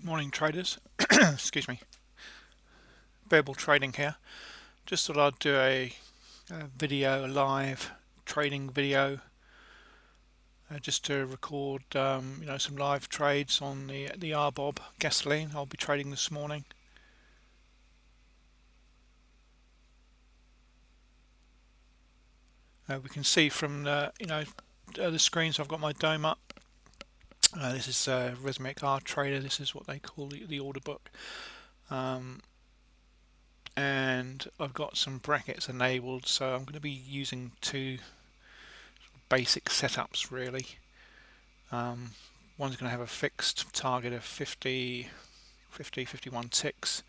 Morning traders, excuse me, BearBullTrading here. Just thought I'd do a live trading video, just to record some live trades on the RBOB gasoline I'll be trading this morning. We can see from the screens I've got my dome up. This is Rhythmic R Trader. This is what they call the order book. And I've got some brackets enabled, so I'm going to be using two basic setups really. One's going to have a fixed target of 51 ticks,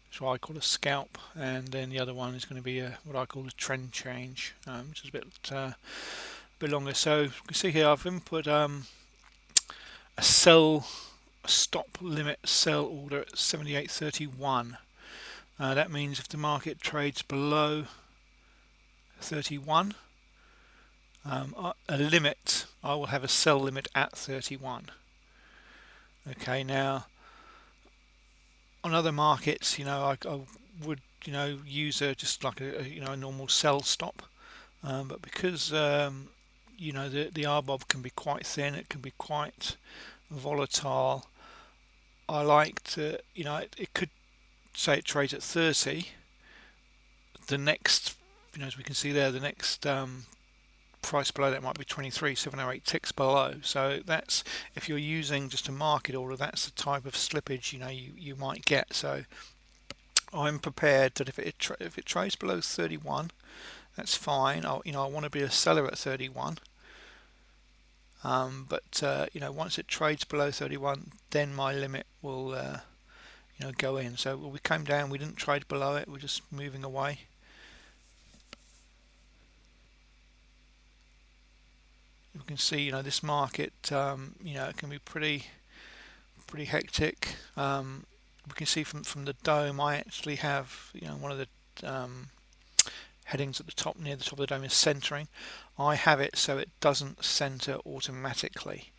which I call a scalp, and then the other one is going to be what I call a trend change, which is a bit longer. So you can see here I've input a stop limit sell order at 78.31. That means if the market trades below 31, a limit, I will have a sell limit at 31. Okay, now on other markets, I would use just like a normal sell stop, but because the RBOB can be quite thin, it can be quite volatile. I like to, it could say it trades at 30. The next, as we can see there, the next price below that might be 23,708 ticks below. So that's, if you're using just a market order, that's the type of slippage you might get. So I'm prepared that if it trades below 31, that's fine. I want to be a seller at 31. But once it trades below 31, then my limit will go in. So we came down, we didn't trade below it, we're just moving away. You can see this market it can be pretty hectic. We can see from the dome, I actually have one of the headings at the top, near the top of the dome, is centering. I have it so it doesn't center automatically.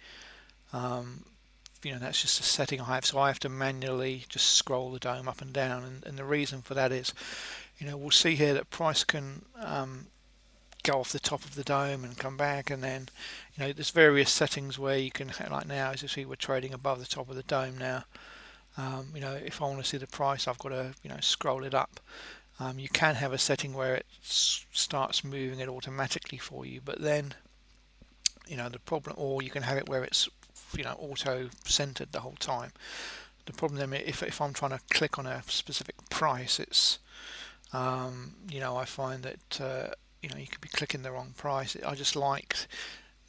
That's just a setting I have, so I have to manually just scroll the dome up and down, and the reason for that is we'll see here that price can go off the top of the dome and come back, and then there's various settings where you can, like now as you see, we're trading above the top of the dome now. If I want to see the price, I've got to scroll it up. You can have a setting where it starts moving it automatically for you, but then the problem, or you can have it where it's auto centered the whole time. The problem then, if I'm trying to click on a specific price, it's I find that you could be clicking the wrong price. I just like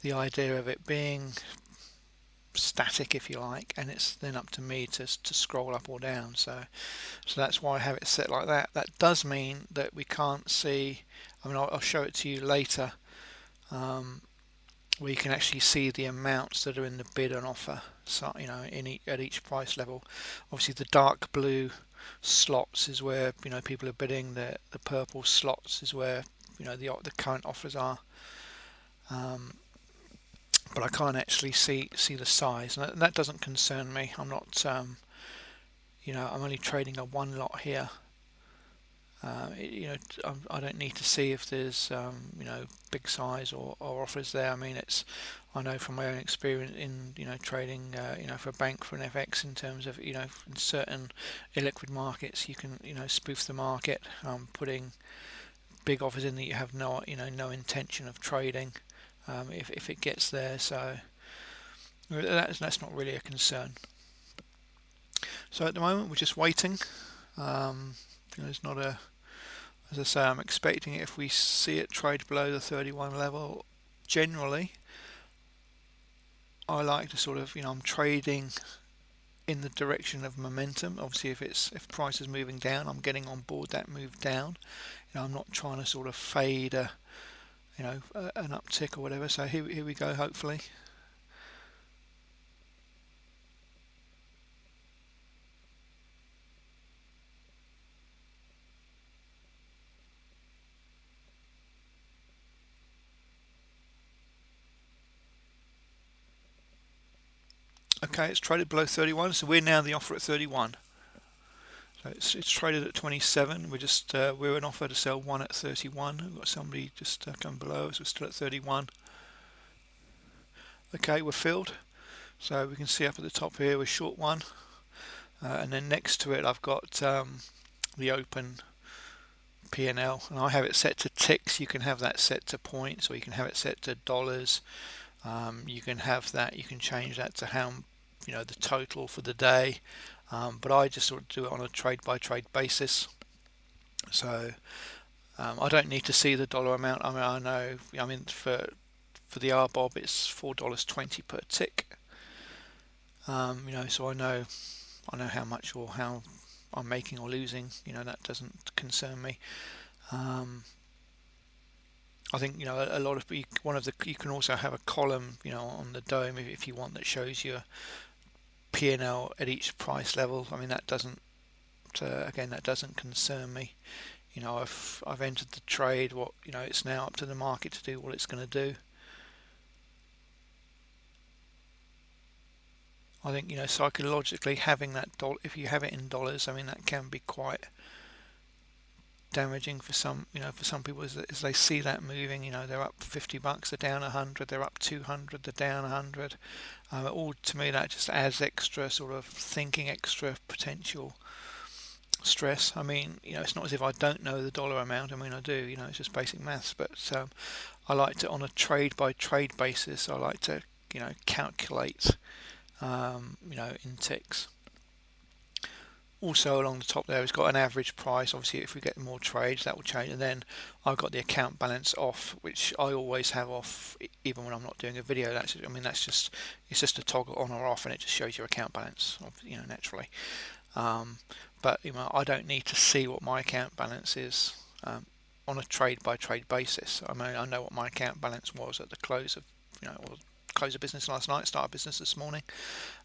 the idea of it being static, if you like, and it's then up to me to scroll up or down. So that's why I have it set like that. That does mean that we can't see, I'll show it to you later, where you can actually see the amounts that are in the bid and offer, so at each price level. Obviously the dark blue slots is where people are bidding. The purple slots is where the current offers are, but I can't actually see the size, and that doesn't concern me. I'm not I'm only trading a one lot here. I don't need to see if there's big size or offers there. I know from my own experience in trading for a bank, for an FX, in terms of in certain illiquid markets, you can spoof the market, putting big offers in that you have no intention of trading, if it gets there. So that's not really a concern. So at the moment we're just waiting. It's not a, as I say, I'm expecting it, if we see it trade below the 31 level, generally I like to sort of, I'm trading in the direction of momentum. Obviously if price is moving down, I'm getting on board that move down. I'm not trying to sort of fade an uptick or whatever. So here we go, hopefully. Okay, it's traded below 31, so we're now the offer at 31. So it's traded at 27. We're an offer to sell one at 31. We've got somebody just come below us. We're still at 31. Okay, we're filled. So we can see up at the top here we're short one, and then next to it I've got the open P&L, and I have it set to ticks. You can have that set to points, or you can have it set to dollars. You can have that. You can change that to how the total for the day. But I just sort of do it on a trade by trade basis. So I don't need to see the dollar amount. I mean, I know. I mean, for the RBOB, it's $4.20 per tick. So I know how much or how I'm making or losing. That doesn't concern me. I think a lot of you can also have a column on the dome if you want, that shows your P&L at each price level. I mean, that doesn't again, that doesn't concern me. I've entered the trade. It's now up to the market to do what it's going to do. I think psychologically, having that dollar, if you have it in dollars, I mean, that can be quite damaging for some people as they see that moving. They're up $50, they're down 100, they're up 200, they're down 100. All to me, that just adds extra sort of thinking, extra potential stress. I mean, it's not as if I don't know the dollar amount. I mean, I do. It's just basic maths. But I like to, on a trade by trade basis, I like to calculate in ticks. Also along the top there, it's got an average price. Obviously, if we get more trades, that will change. And then I've got the account balance off, which I always have off, even when I'm not doing a video. It's just a toggle on or off, and it just shows your account balance, naturally. But I don't need to see what my account balance is on a trade by trade basis. I mean, I know what my account balance was at the close of or close of business last night, start of business this morning,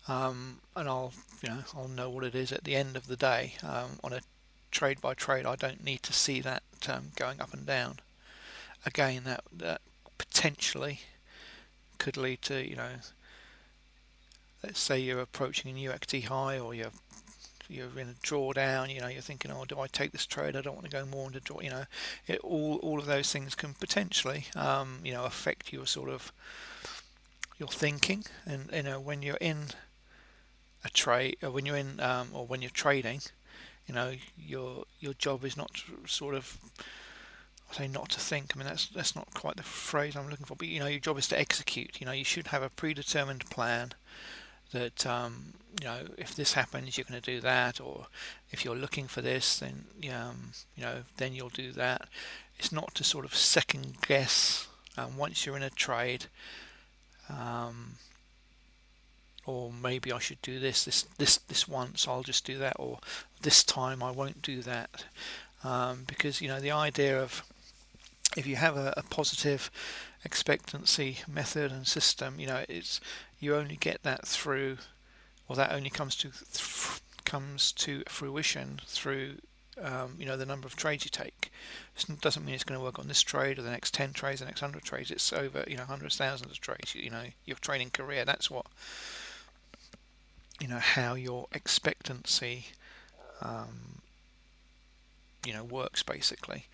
and I'll know what it is at the end of the day. On a trade by trade, I don't need to see that going up and down. Again, that potentially could lead to let's say you're approaching a new equity high, or you're in a drawdown. You're thinking, oh, do I take this trade? I don't want to go more into draw. All of those things can potentially affect your sort of your thinking. And when you're in a trade, or when you're in or when you're trading, your job is not to sort of, I say not to think. I mean, that's not quite the phrase I'm looking for. But your job is to execute. You should have a predetermined plan that if this happens, you're going to do that, or if you're looking for this, then then you'll do that. It's not to sort of second guess once you're in a trade. Or maybe I should do this once, I'll just do that, or this time I won't do that, because the idea of, if you have a positive expectancy method and system, it's, you only get that through, or that only comes to fruition through the number of trades you take. It doesn't mean it's going to work on this trade or the next 10 trades, the next 100 trades. It's over hundreds, thousands of trades. Your trading career, that's what how your expectancy works, basically.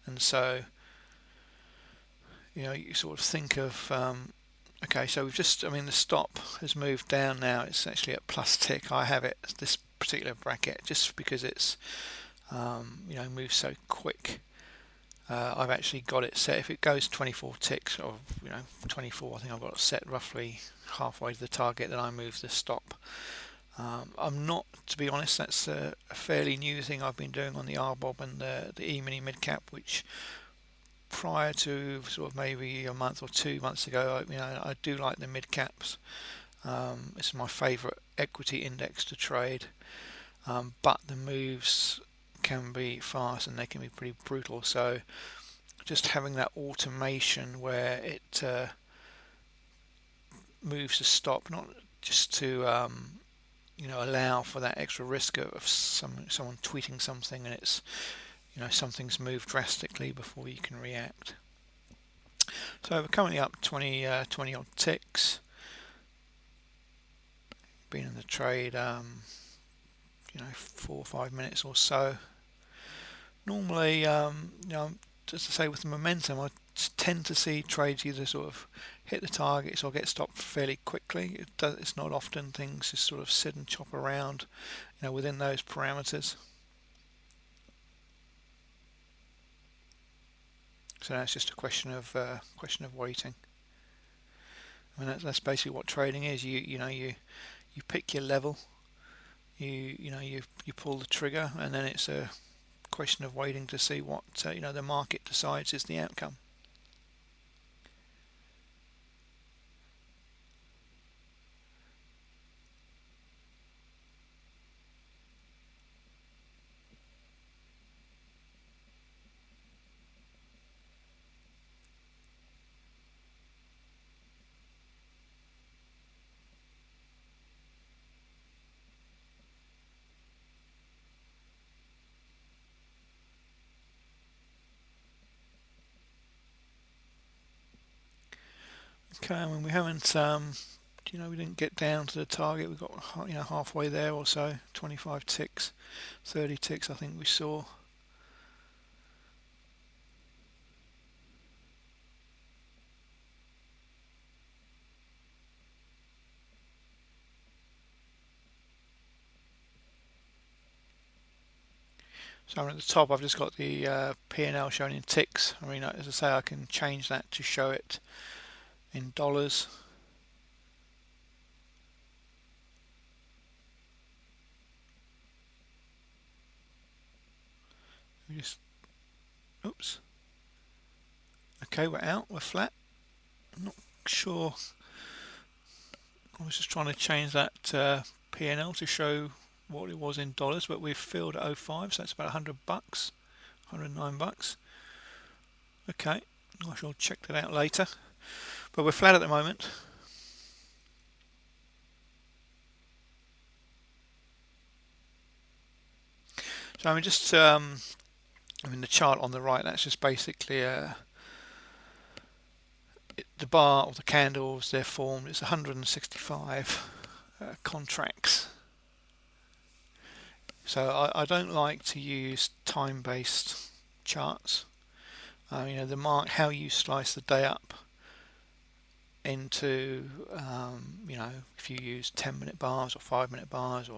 And so you sort of think of okay, so we've just, the stop has moved down now. It's actually at plus tick. I have it, this particular bracket, just because it's moves so quick. I've actually got it set. If it goes 24 ticks, or 24, I think I've got it set roughly halfway to the target, then I move the stop. I'm not, to be honest, that's a fairly new thing I've been doing on the RBOB and the E-mini mid cap, which prior to sort of maybe a month or 2 months ago, I do like the mid caps. It's my favourite equity index to trade, but the moves can be fast and they can be pretty brutal. So just having that automation where it moves to stop, not just to allow for that extra risk of someone tweeting something and it's something's moved drastically before you can react. So we're currently up 20 odd ticks. been in the trade 4 or 5 minutes or so. Normally, just to say, with the momentum, I tend to see trades either sort of hit the targets or get stopped fairly quickly. It's not often things just sort of sit and chop around, within those parameters. So that's just a question of waiting. I mean, that's basically what trading is. You pick your level, you pull the trigger, and then it's a question of waiting to see what the market decides is the outcome. Okay, I mean, we haven't we didn't get down to the target. We got halfway there or so. 25 ticks, 30 ticks I think we saw. So at the top I've just got the P&L shown in ticks. I mean, as I say, I can change that to show it in dollars. We just, oops. Okay, we're out, we're flat. I'm not sure. I was just trying to change that P&L to show what it was in dollars, but we've filled at 05, so that's about $100, $109. Okay, I shall check that out later. But we're flat at the moment. So I mean, just the chart on the right, that's just basically the bar or the candles they're formed. It's 165 contracts. So I don't like to use time-based charts. How you slice the day up into, if you use 10-minute bars or 5-minute bars,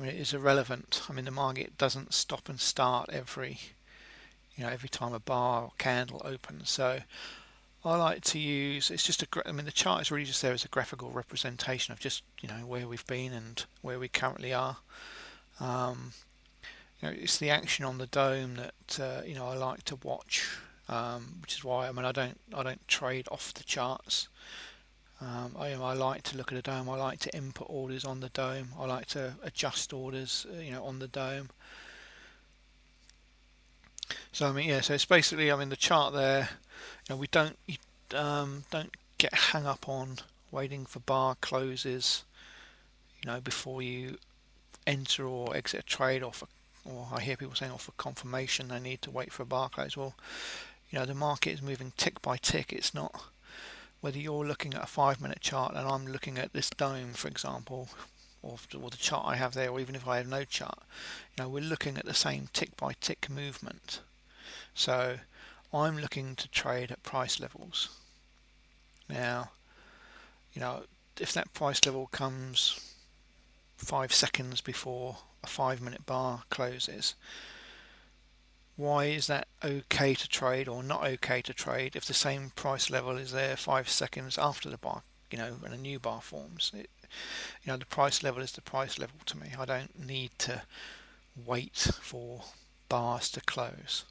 it is irrelevant. I mean, the market doesn't stop and start every time a bar or candle opens. So I like to use, it's just the chart is really just there as a graphical representation of just where we've been and where we currently are. It's the action on the dome that I like to watch, which is why I don't trade off the charts. I like to look at a dome. I like to input orders on the dome. I like to adjust orders on the dome. So so it's basically the chart there. We don't get hung up on waiting for bar closes before you enter or exit a trade, or I hear people saying, for confirmation they need to wait for a bar close. Well, the market is moving tick by tick. It's not whether you're looking at a 5-minute chart and I'm looking at this dome, for example, or the chart I have there, or even if I have no chart, we're looking at the same tick by tick movement. So I'm looking to trade at price levels. Now, if that price level comes 5 seconds before a 5-minute bar closes, why is that okay to trade or not okay to trade if the same price level is there 5 seconds after the bar, and a new bar forms? The price level is the price level to me. I don't need to wait for bars to close.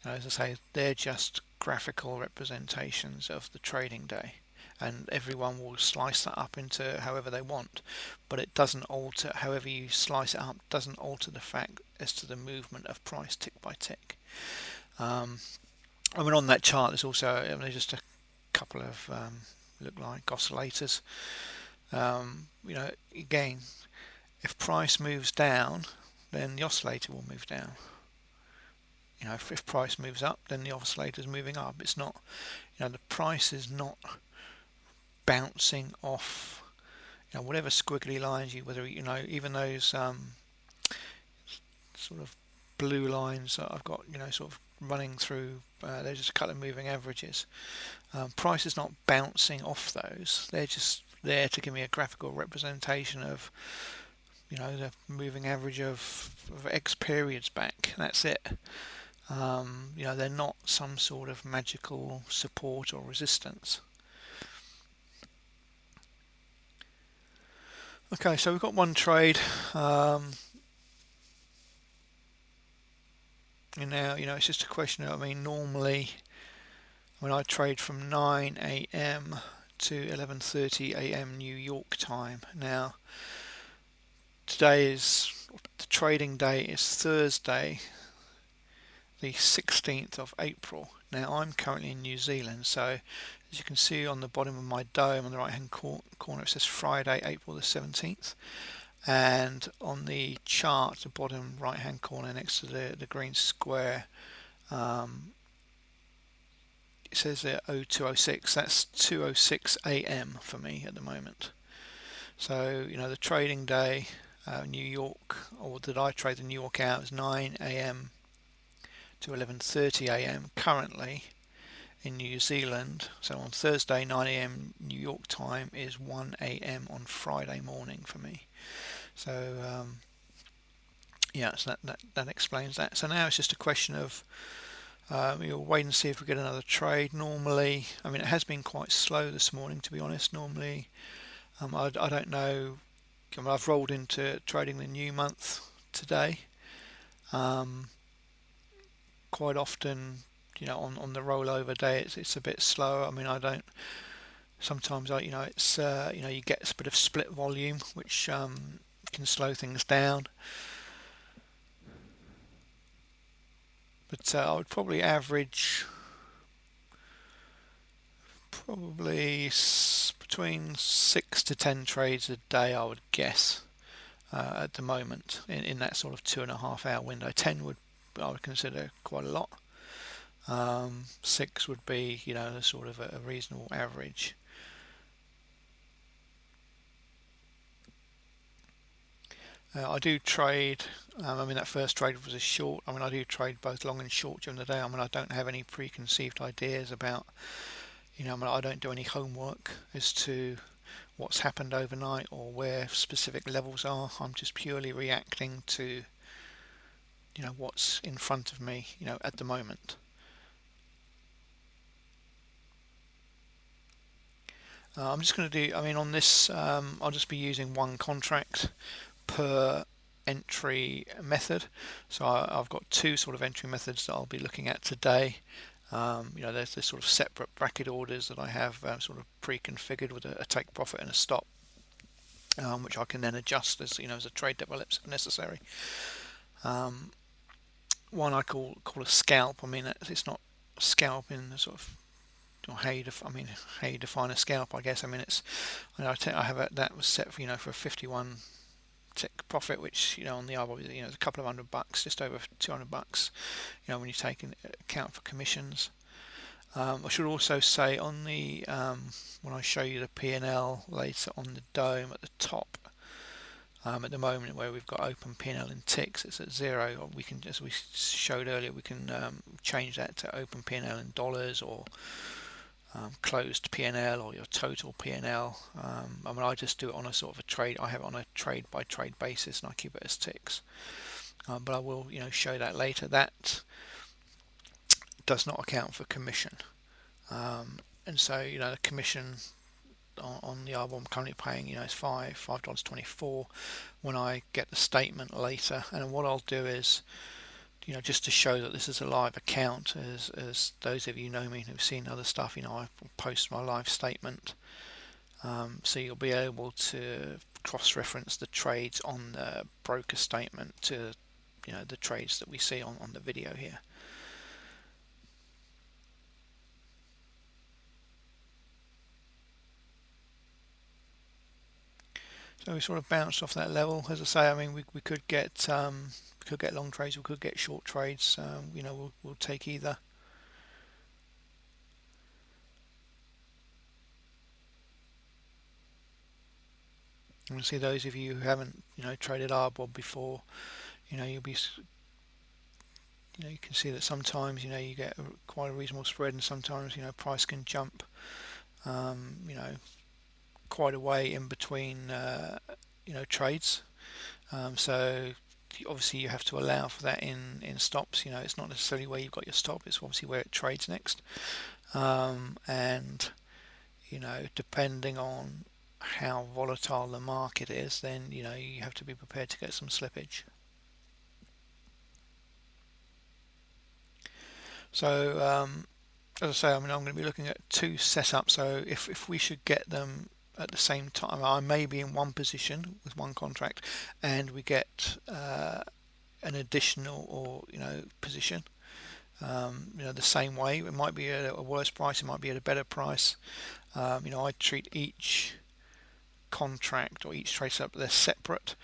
As I say, they're just graphical representations of the trading day, and everyone will slice that up into however they want, but it doesn't alter, however you slice it up, doesn't alter the fact as to the movement of price tick by tick. On that chart there's also just a couple of look like oscillators. Again, if price moves down, then the oscillator will move down. If price moves up, then the oscillator is moving up. It's not, the price is not bouncing off whatever squiggly lines whether even those sort of blue lines that I've got, sort of running through, they're just a couple of moving averages. Price is not bouncing off those; they're just there to give me a graphical representation of, the moving average of X periods back. That's it. They're not some sort of magical support or resistance. Okay, so we've got one trade. And now, it's just a question of, normally when I trade from 9 a.m. to 11:30 a.m. New York time. Now, the trading day is Thursday, the 16th of April. Now, I'm currently in New Zealand, so as you can see on the bottom of my dome on the right hand corner, it says Friday, April the 17th. And on the chart, the bottom right hand corner next to the green square, it says there 0206. That's 2:06 a.m. for me at the moment. So the trading day, New York, or did I trade the New York hours 9 a.m. to 11:30 a.m. currently in New Zealand. So on Thursday 9 a.m. New York time is 1 a.m. on Friday morning for me. So so that explains that. So now it's just a question of we'll wait and see if we get another trade. Normally, it has been quite slow this morning, to be honest. Normally, I don't know. I've rolled into trading the new month today. Quite often, on the rollover day, it's a bit slower. I don't. Sometimes, it's you get a bit of split volume, which can slow things down. But I would probably average between 6 to 10 trades a day, I would guess, at the moment in that sort of 2.5 hour window. 10 I would consider quite a lot. 6 would be, sort of a reasonable average. I do trade. That first trade was a short. I do trade both long and short during the day. I don't have any preconceived ideas about, I don't do any homework as to what's happened overnight or where specific levels are. I'm just purely reacting to, what's in front of me, at the moment. I'm just going to do, on this, I'll just be using one contract per entry method. So I've got two sort of entry methods that I'll be looking at today. There's this sort of separate bracket orders that I have sort of pre-configured with a take profit and a stop, which I can then adjust as as a trade develops if necessary. One I call a scalp. It's not scalp in the sort of how you define a scalp. I guess it's I have that was set for a 51 tick profit, which on the RBOB is a couple of $100, just over $200. When you take into account for commissions. I should also say on the when I show you the P&L later on the dome at the top. At the moment where we've got open P&L in ticks, it's at 0. We can, as we showed earlier, we can change that to open P&L in dollars or closed P&L or your total P&L. I just do it on a sort of a trade. I have it on a trade by trade basis, and I keep it as ticks. But I will, show that later. That does not account for commission, and so the commission on the RBOB I'm currently paying, is $5.24 when I get the statement later. And what I'll do is, just to show that this is a live account, as those of you know me who've seen other stuff, I post my live statement, so you'll be able to cross-reference the trades on the broker statement to, the trades that we see on the video here. So we sort of bounced off that level. As I say, we could get long trades, we could get short trades. We'll take either. And see, those of you who haven't, traded RBOB before, you'll be, you can see that sometimes, you get quite a reasonable spread, and sometimes, price can jump, you know, quite a way in between, trades. So obviously you have to allow for that in stops. It's not necessarily where you've got your stop, it's obviously where it trades next. And depending on how volatile the market is, then you have to be prepared to get some slippage. So as I say, I'm going to be looking at two setups. So if we should get them at the same time, I may be in one position with one contract, and we get an additional or position. The same way. It might be at a worse price. It might be at a better price. I treat each contract or each trade setup, they're separate.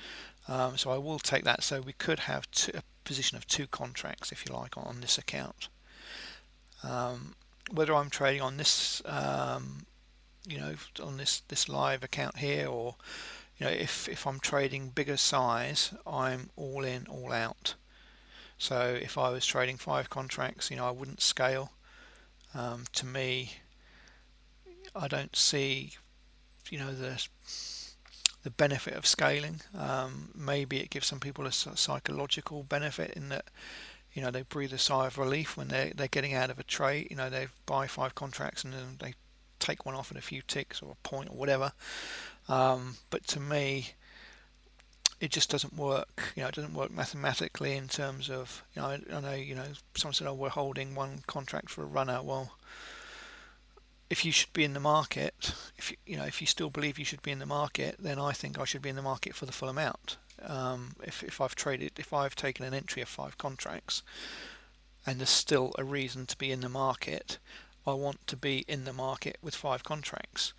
So I will take that. So we could have a position of two contracts, if you like, on this account. Whether I'm trading on this, on this live account here, or if I'm trading bigger size, I'm all in, all out. So if I was trading 5 contracts, I wouldn't scale. To me, I don't see, the benefit of scaling. Maybe it gives some people a psychological benefit in that, they breathe a sigh of relief when they're getting out of a trade. They buy 5 contracts and then they take one off at a few ticks or a point or whatever. But to me, it just doesn't work. It doesn't work mathematically in terms of, I know, someone said, oh, we're holding one contract for a runner. Well, if you should be in the market, if you still believe you should be in the market, then I think I should be in the market for the full amount. If I've taken an entry of 5 contracts and there's still a reason to be in the market, I want to be in the market with 5 contracts.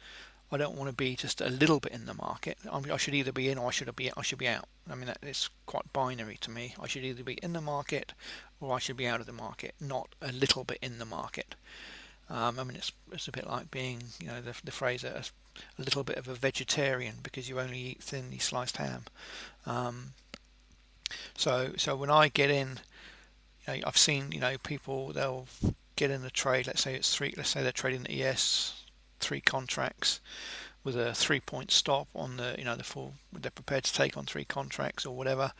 I don't want to be just a little bit in the market. I should either be in or I should be out. I mean, that is quite binary to me. I should either be in the market or I should be out of the market, not a little bit in the market. I mean, it's a bit like being, the phrase a little bit of a vegetarian because you only eat thinly sliced ham. So when I get in, I've seen, people, they'll get in a trade. Let's say it's 3. Let's say they're trading the ES 3 contracts with a 3-point stop on the, the full. They're prepared to take on 3 contracts or whatever,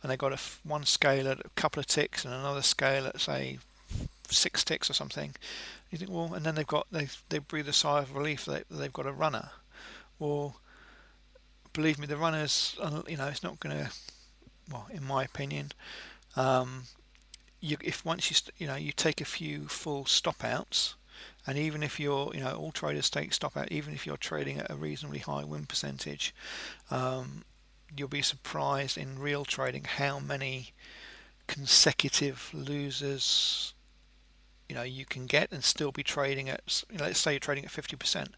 and they got one scale at a couple of ticks and another scale at, say, 6 ticks or something. You think, well, and then they breathe a sigh of relief that they've got a runner. Well, believe me, the runners, it's not going to. Well, in my opinion, if once you take a few full stop outs, and even if you're, all traders take stop out, even if you're trading at a reasonably high win percentage, you'll be surprised in real trading how many consecutive losers you can get and still be trading at, let's say you're trading at 50%.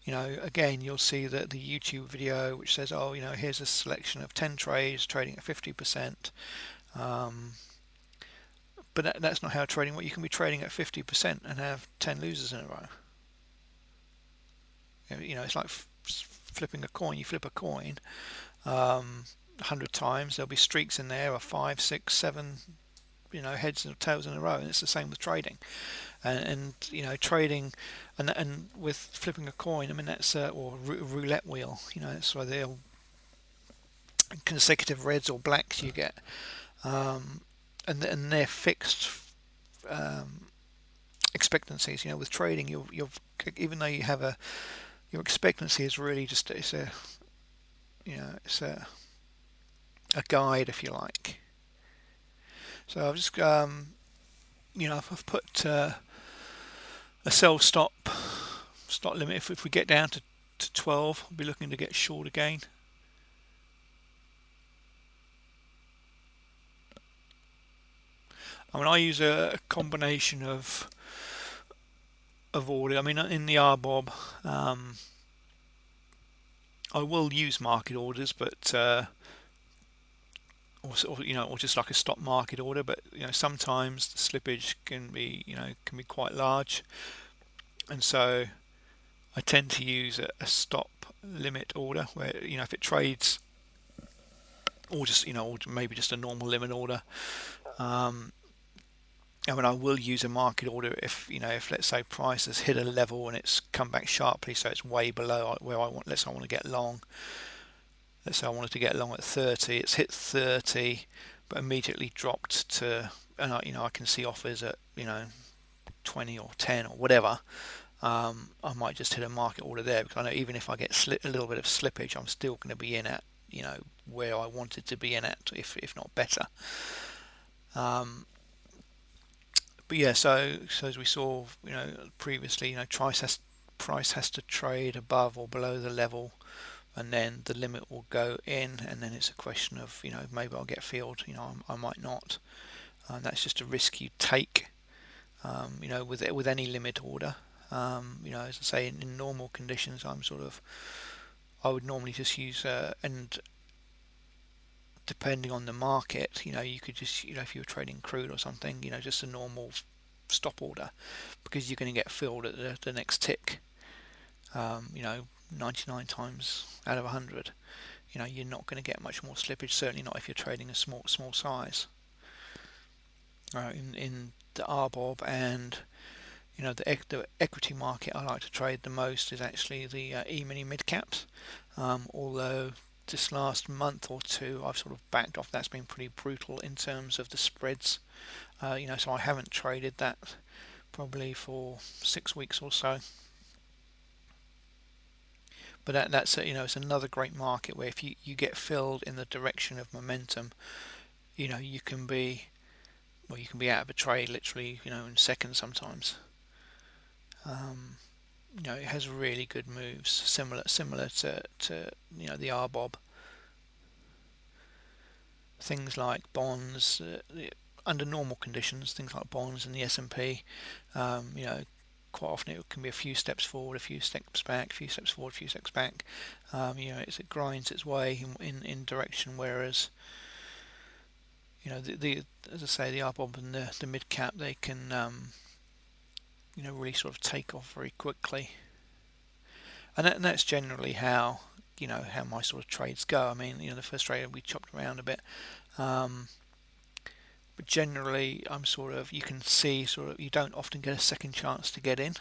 Again, you'll see that the YouTube video which says, oh, here's a selection of 10 trades trading at 50%. But that's not how trading works. You can be trading at 50% and have 10 losers in a row. It's like flipping a coin. You flip a coin 100 times, there'll be streaks in there of 5, 6, 7, heads and tails in a row, and it's the same with trading. And trading, and with flipping a coin, I mean that's or roulette wheel. That's why they're consecutive reds or blacks you get, and they're fixed expectancies. With trading, you're even though you have your expectancy is really just it's a guide, if you like. So I've just I've put a sell stop limit. If we get down to 12, I'll be looking to get short again. I mean, I use a combination of order. I mean, in the RBOB, I will use market orders, but or just like a stop market order. But sometimes the slippage can be quite large, and so I tend to use a stop limit order where, if it trades, or just, or maybe just a normal limit order. I mean, I will use a market order if let's say price has hit a level and it's come back sharply, so it's way below where I want. Let's say I want to get long. Let's say I wanted to get long at 30. It's hit 30, but immediately dropped to, and I can see offers at 20 or 10 or whatever. I might just hit a market order there, because I know even if I get a little bit of slippage, I'm still going to be in at where I wanted to be in at, if not better. But yeah, so as we saw, previously, price has to trade above or below the level, and then the limit will go in, and then it's a question of, maybe I'll get filled, I might not, and that's just a risk you take, with any limit order. As I say, in normal conditions, I would normally just use, and depending on the market, you could just, if you were trading crude or something, just a normal stop order, because you're going to get filled at the next tick. 99 times out of 100, you're not going to get much more slippage. Certainly not if you're trading a small size. In the RBOB and the equity market, I like to trade the most is actually the E-mini mid caps. Although this last month or two, I've sort of backed off. That's been pretty brutal in terms of the spreads. So I haven't traded that probably for 6 weeks or so. But that's it's another great market where if you get filled in the direction of momentum, you can be out of a trade literally in seconds sometimes. It has really good moves, similar to the RBOB. Things like bonds, under normal conditions, things like bonds and the S&P, quite often it can be a few steps forward, a few steps back, a few steps forward, a few steps back. It grinds its way in direction, whereas as I say, the RBOB and the mid cap, they can really sort of take off very quickly, and that's generally how my sort of trades go. I mean, the first trade we chopped around a bit, but generally I'm you can see you don't often get a second chance to get in.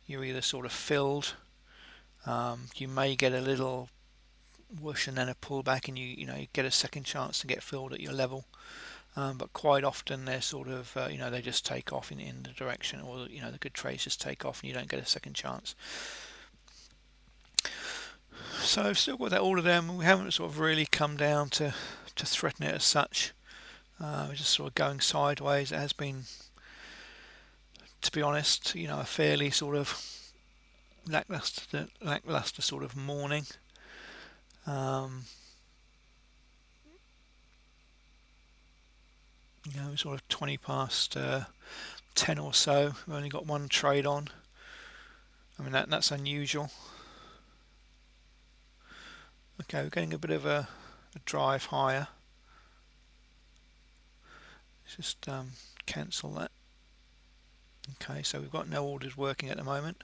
You're either sort of filled, you may get a little whoosh and then a pullback, and you get a second chance to get filled at your level. But quite often they're they just take off in the direction, or the good trades just take off and you don't get a second chance. So I've still got that order there. We haven't sort of really come down to threaten it as such. We're just sort of going sideways. It has been, to be honest, a fairly sort of lackluster sort of morning. Sort of 20 past 10 or so. We've only got one trade on. I mean, that's unusual. Okay, we're getting a bit of a drive higher. Let's just cancel that. Okay, so we've got no orders working at the moment.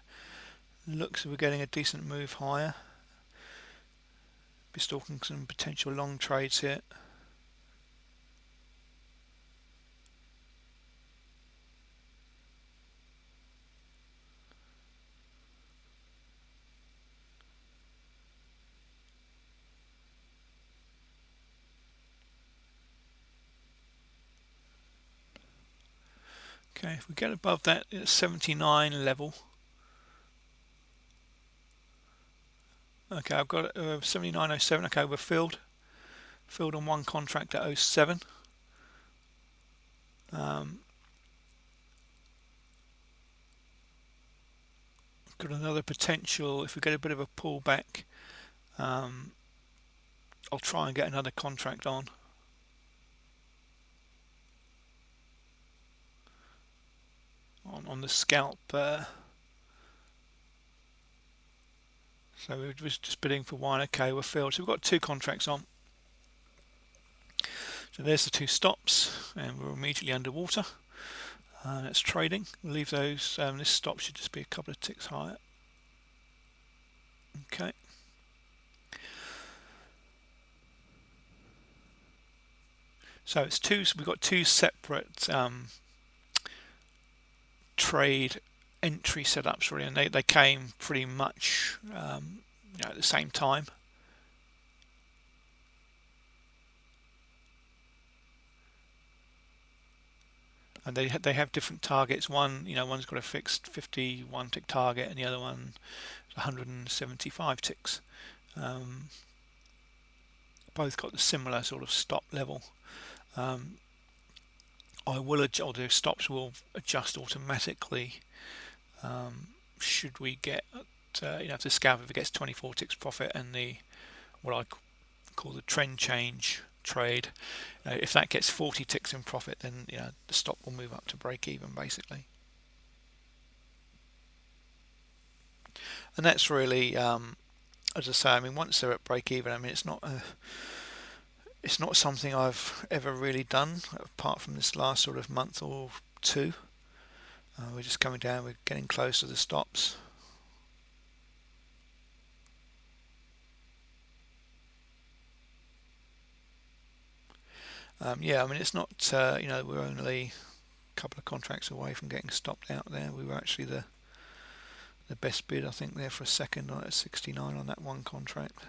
Looks like we're getting a decent move higher. Be stalking some potential long trades here. Okay, if we get above that 79 level. Okay, I've got 79.07. Okay, we're filled on one contract at 07. Got another potential. If we get a bit of a pullback, I'll try and get another contract on the scalp. So we're just bidding for one. Okay, we're filled. So we've got two contracts on. So there's the two stops, and we're immediately underwater. That's trading. We'll leave those. This stop should just be a couple of ticks higher. Okay. So it's two. We've got two separate trade entry setups really, and they came pretty much at the same time. And they have different targets. One's got a fixed 51 tick target, and the other one 175 ticks. Both got the similar sort of stop level. I will adjust, the stops will adjust automatically should we get if the scalp, if it gets 24 ticks profit, and the what I call the trend change trade, if that gets 40 ticks in profit, then the stop will move up to break even basically. And that's really, as I say, I mean, once they're at break even, I mean, it's not something I've ever really done apart from this last sort of month or two. We're just coming down, we're getting close to the stops. Yeah, I mean, it's not, we're only a couple of contracts away from getting stopped out there. We were actually the best bid, I think, there for a second at 69 on that one contract.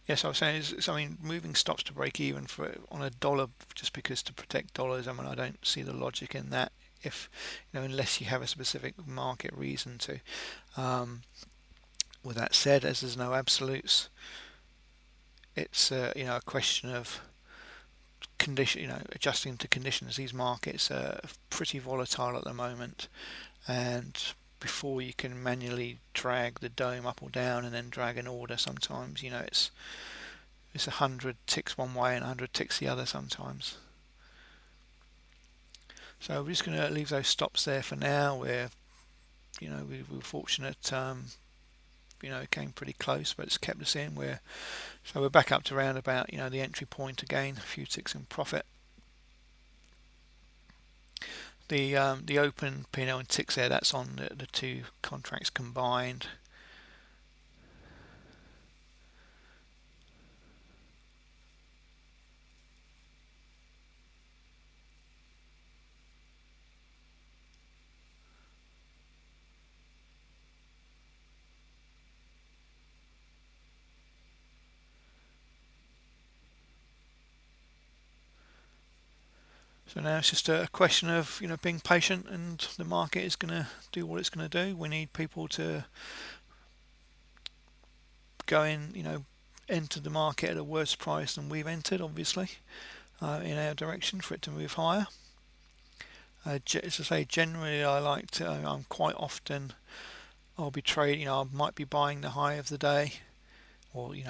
Yes, I was saying, I mean, moving stops to break even on a dollar just because to protect dollars. I mean, I don't see the logic in that if unless you have a specific market reason to. With that said, as there's no absolutes, it's a question of condition, adjusting to conditions. These markets are pretty volatile at the moment, and before you can manually drag the dome up or down and then drag an order, sometimes it's 100 ticks one way and 100 ticks the other sometimes. So we're just going to leave those stops there for now. We were fortunate. It came pretty close, but it's kept us in. We're back up to around about the entry point again. A few ticks in profit. The open P&L and ticks there. That's on the two contracts combined. So now it's just a question of being patient, and the market is going to do what it's going to do. We need people to go in, enter the market at a worse price than we've entered, obviously, in our direction for it to move higher. As I say, generally I'm quite often, I'll be trading, I might be buying the high of the day, or the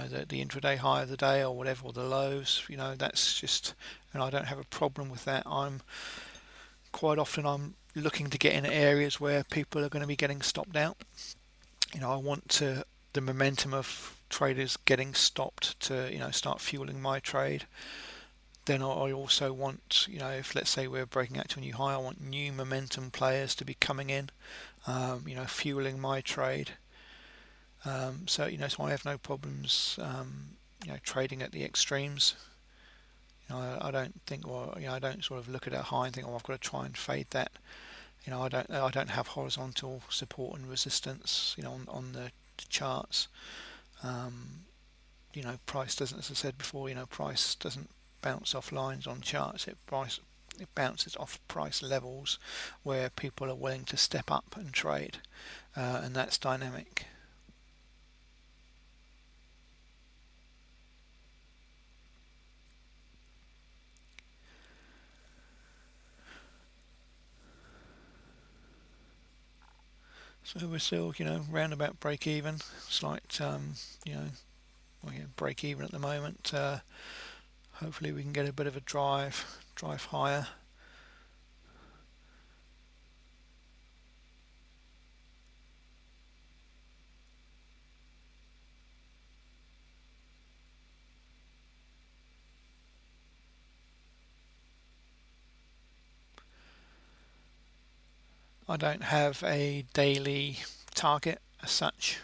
intraday high of the day, or whatever, or the lows. That's just, and I don't have a problem with that. I'm looking to get in areas where people are going to be getting stopped out. I want the momentum of traders getting stopped to start fueling my trade. Then I also want, if let's say we're breaking out to a new high, I want new momentum players to be coming in, fueling my trade. So I have no problems, trading at the extremes. I don't think, I don't sort of look at a high and think, I've got to try and fade that. I don't have horizontal support and resistance, on the charts. Price doesn't, as I said before, price doesn't bounce off lines on charts. It bounces off price levels where people are willing to step up and trade, and that's dynamic. So we're still, round about break even, slight, break even at the moment. Hopefully we can get a bit of a drive higher. I don't have a daily target as such.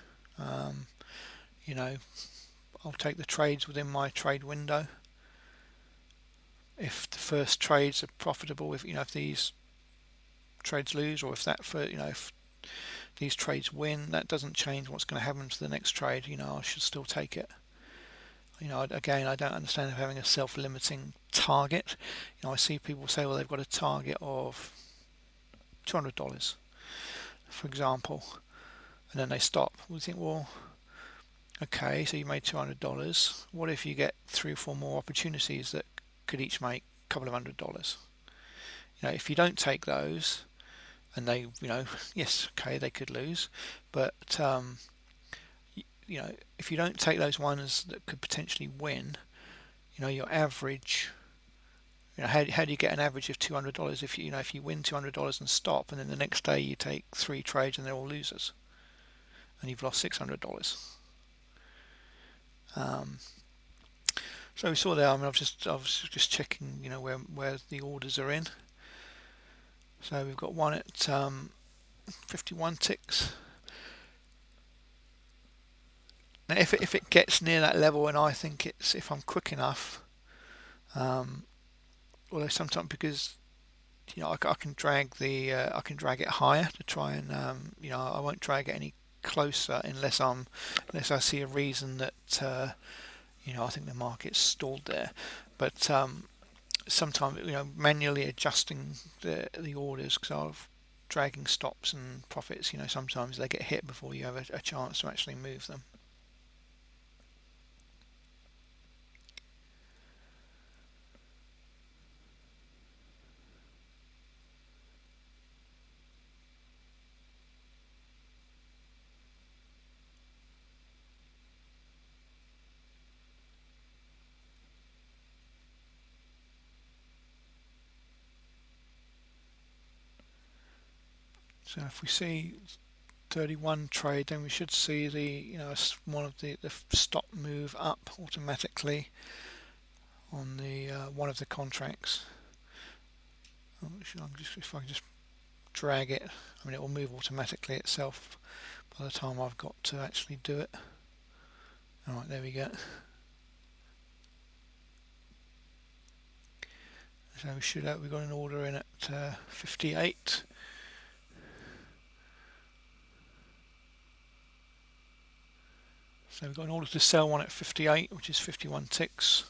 You know, I'll take the trades within my trade window. If the first trades are profitable, if these trades lose, or if that for if these trades win, that doesn't change what's going to happen to the next trade. I should still take it. Again, I don't understand having a self-limiting target. I see people say, well, they've got a target of $200, for example, and then they stop. We think, well, okay, so you made $200. What if you get 3 or 4 more opportunities that could each make a couple of $100? If you don't take those, and they, yes, okay, they could lose, but if you don't take those ones that could potentially win, your average. How do you get an average of $200 if you win $200 and stop, and then the next day you take 3 trades and they're all losers, and you've lost $600. So we saw there. I was just checking, where the orders are in. So we've got one at 51 ticks. Now, if it gets near that level, and I think if I'm quick enough, although sometimes because I can drag it higher to try and I won't drag it any closer unless I see a reason that I think the market's stalled there. But sometimes manually adjusting the orders, because I'm dragging stops and profits, sometimes they get hit before you have a chance to actually move them. So if we see 31 trade, then we should see one of the stop move up automatically on the one of the contracts. If I can just drag it, it will move automatically itself by the time I've got to actually do it. Alright, there we go. So we've got an order in at 58. So we've got an order to sell one at 58, which is 51 ticks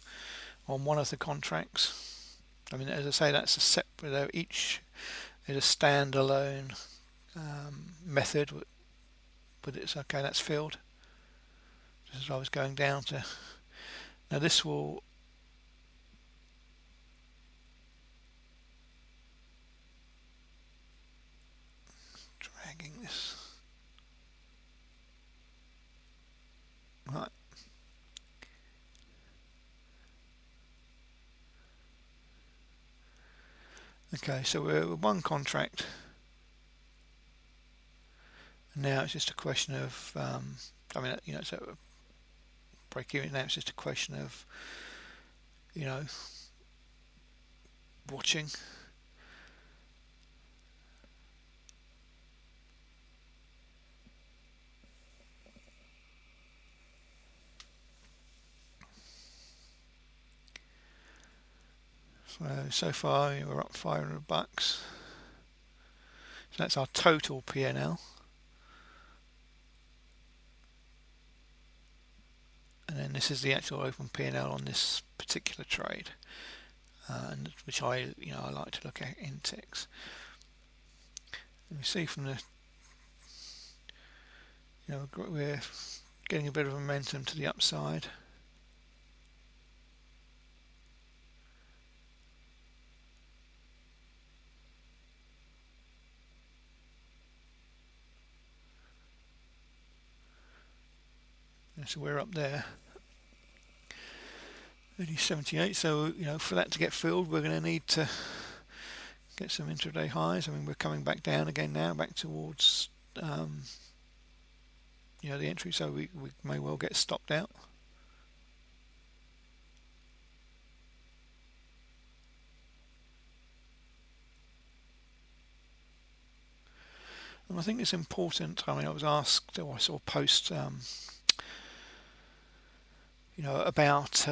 on one of the contracts. As I say, that's a separate. Each is a standalone method, but it's okay. That's filled. Just as I was going down to. Now this will. Dragging this. Right. Okay, so we're one contract. And now it's just a question of, it's a break even. Now it's just a question of, watching. So far we're up $500. So that's our total P&L. And then this is the actual open P&L on this particular trade, and which I like to look at in ticks. And we see from the we're getting a bit of momentum to the upside. And so we're up there. 78. So for that to get filled, we're going to need to get some intraday highs. We're coming back down again now, back towards the entry. So we may well get stopped out. And I think it's important. I mean, I was asked, or I saw a post, about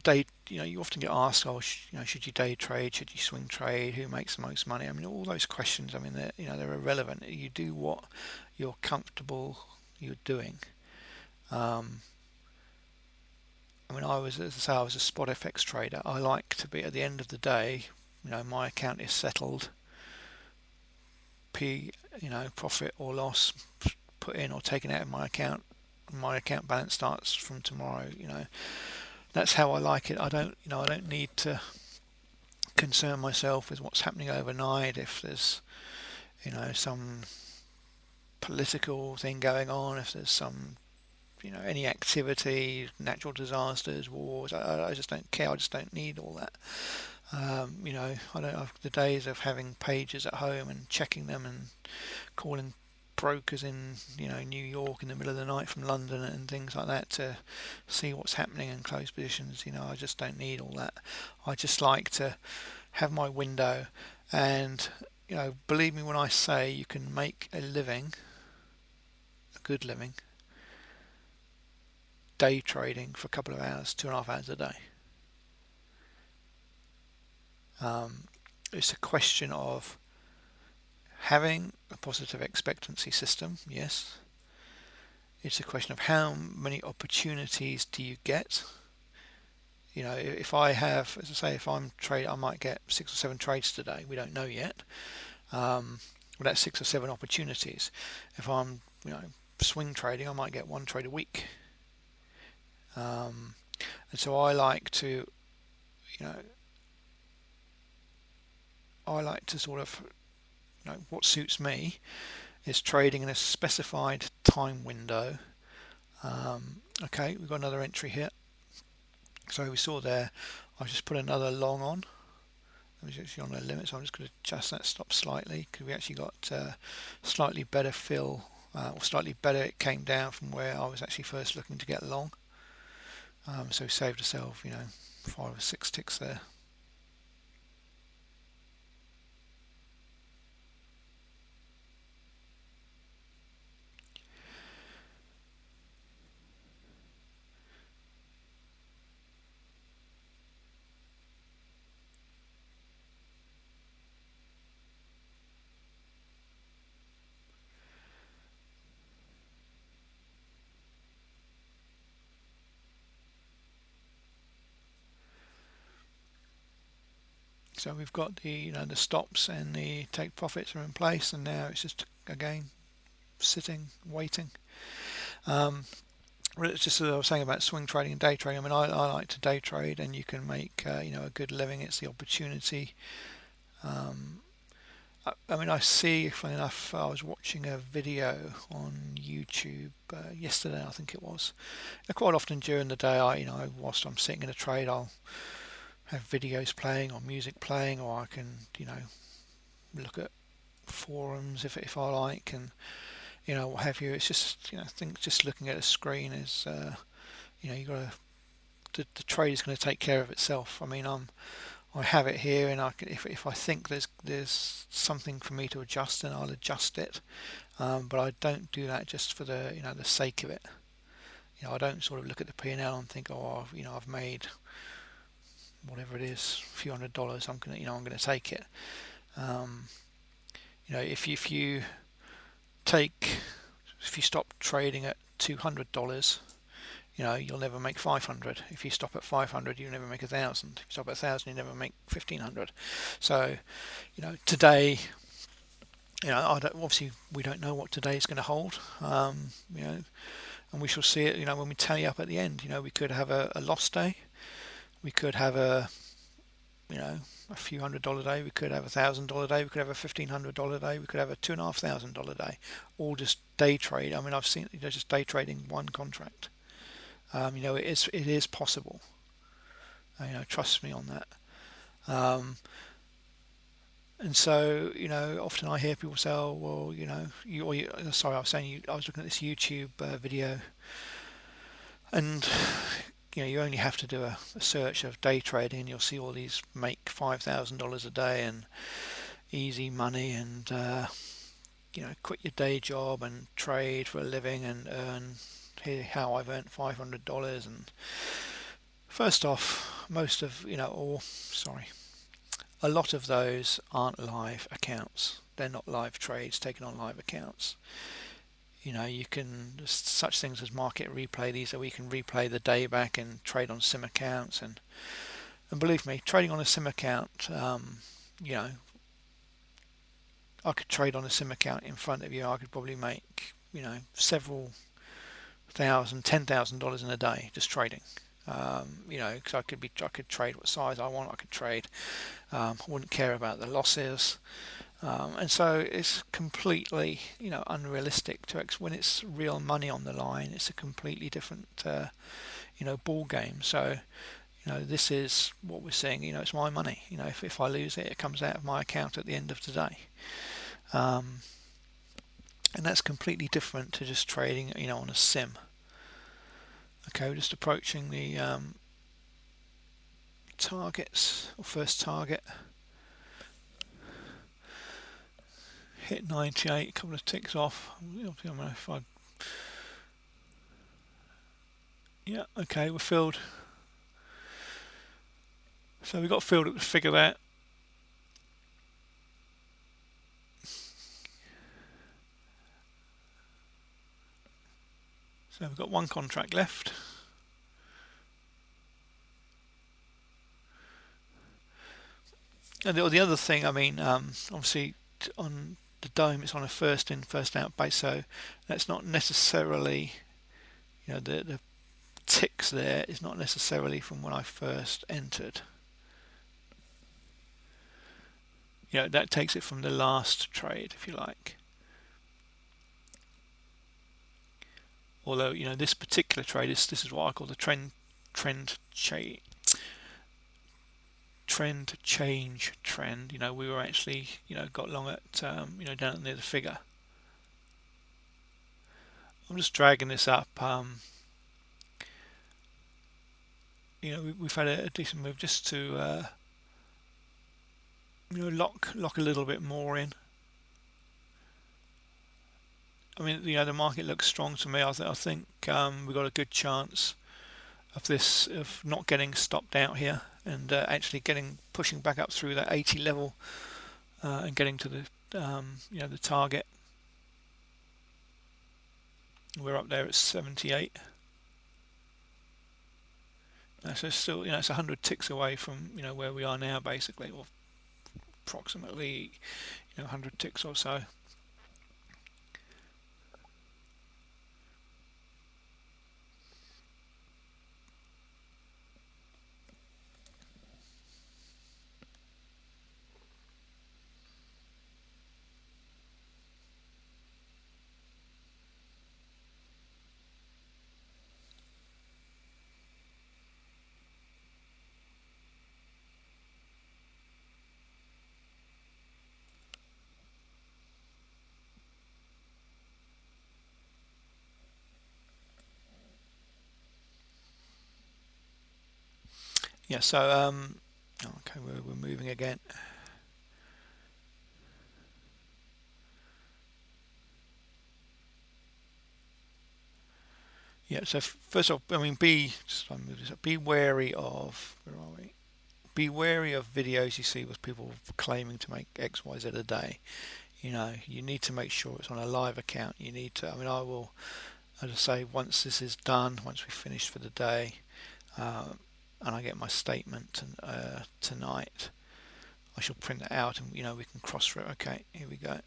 day. You often get asked, oh, should you day trade? Should you swing trade? Who makes the most money? I mean, all those questions. I mean, they're irrelevant. You do what you're comfortable you're doing. I mean, as I say, I was a spot FX trader. I like to be at the end of the day. My account is settled. Profit or loss put in or taken out of my account. My account balance starts from tomorrow. That's how I like it. I don't need to concern myself with what's happening overnight. If there's, some political thing going on, if there's some, any activity, natural disasters, wars, I just don't care. I just don't need all that. I don't have the days of having pages at home and checking them and calling brokers in New York in the middle of the night from London and things like that to see what's happening and close positions. I just don't need all that. I just like to have my window, and believe me when I say you can make a living, a good living, day trading for a couple of hours, 2.5 hours a day. It's a question of having a positive expectancy system, yes. It's a question of how many opportunities do you get. If I have, as I say, if I'm trading, I might get 6 or 7 trades today. We don't know yet. Well, that's 6 or 7 opportunities. If I'm, swing trading, I might get 1 trade a week. And so I like to sort of, what suits me is trading in a specified time window. Okay, we've got another entry here. So we saw there, I just put another long on. It was actually on a limit, so I'm just going to adjust that stop slightly because we actually got slightly better fill, or slightly better. It came down from where I was actually first looking to get long. So we saved ourselves, 5 or 6 ticks there. So we've got the the stops and the take profits are in place, and now it's just again sitting, waiting. It's just as I was saying about swing trading and day trading. I mean, I like to day trade, and you can make a good living. It's the opportunity. I mean, I see. Funny enough, I was watching a video on YouTube yesterday. I think it was. Quite often during the day, whilst I'm sitting in a trade, I'll have videos playing or music playing, or I can look at forums if I like, and what have you. It's just I think just looking at a screen is you got to the trade is going to take care of itself. I mean, I have it here, and I can if I think there's something for me to adjust, then I'll adjust it. But I don't do that just for the the sake of it. I don't sort of look at the P&L and think, oh, I've made whatever it is, a few $100s. I'm gonna take it. If you stop trading at $200, you'll never make 500. If you stop at 500, you'll never make 1,000. If you stop at 1,000, you never make 1,500. So, today, obviously we don't know what today is going to hold. And we shall see it. When we tally up at the end. We could have a lost day. We could have a few $100 day. We could have $1,000 day. We could have a $1,500 day. We could have a $2,500 day. All just day trade. I mean, I've seen just day trading one contract. It is possible. Trust me on that. And so, often I hear people say, "Oh, well, sorry, I was saying I was looking at this YouTube video, and you only have to do a search of day trading, and you'll see all these make $5,000 a day, and easy money and quit your day job and trade for a living and earn. Here how I've earned $500. And first off, a lot of those aren't live accounts. They're not live trades taken on live accounts. You can, there's such things as market replay. These are where you can replay the day back and trade on sim accounts. And believe me, trading on a sim account, I could trade on a sim account in front of you. I could probably make, several thousand, $10,000 in a day just trading. Because I could trade what size I want. I could trade. I wouldn't care about the losses. And so it's completely, unrealistic when it's real money on the line. It's a completely different, ball game. So, this is what we're seeing. It's my money. If I lose it, it comes out of my account at the end of the day. And that's completely different to just trading, on a sim. Okay, we're just approaching the targets, or first target. Hit 98, a couple of ticks off. Yeah, okay, we're filled. So we've got filled at the figure there. So we've got one contract left. And the other thing, obviously on the dome, it's on a first in, first out base, so that's not necessarily, the ticks there is not necessarily from when I first entered. That takes it from the last trade, if you like. Although, this particular trade this is what I call the trend change trend. We were actually, got long at, down near the figure. I'm just dragging this up. We've had a decent move just to, lock a little bit more in. The market looks strong to me. I think we've got a good chance of not getting stopped out here and actually pushing back up through that 80 level and getting to the the target. We're up there at 78. So still, it's 100 ticks away from where we are now, basically, or approximately 100 ticks or so. Yeah, so okay, we're moving again. Yeah, so first off, be wary of, where are we? Be wary of videos you see with people claiming to make X, Y, Z a day. You need to make sure it's on a live account. You need to, I will, as I say, once this is done, once we've finished for the day, and I get my statement tonight, I shall print it out and we can cross-reference. Okay, here we go,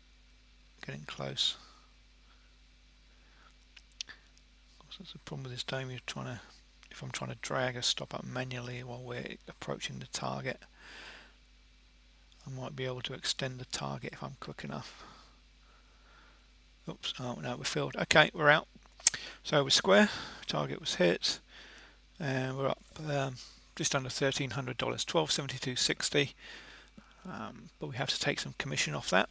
getting close. That's the problem with this dome. If I'm trying to drag a stop up manually while we're approaching the target, I might be able to extend the target if I'm quick enough. Oops, oh no, we're filled. Okay, we're out. So we're square, target was hit, and we're up just under $1,300, $1,272.60. But we have to take some commission off that.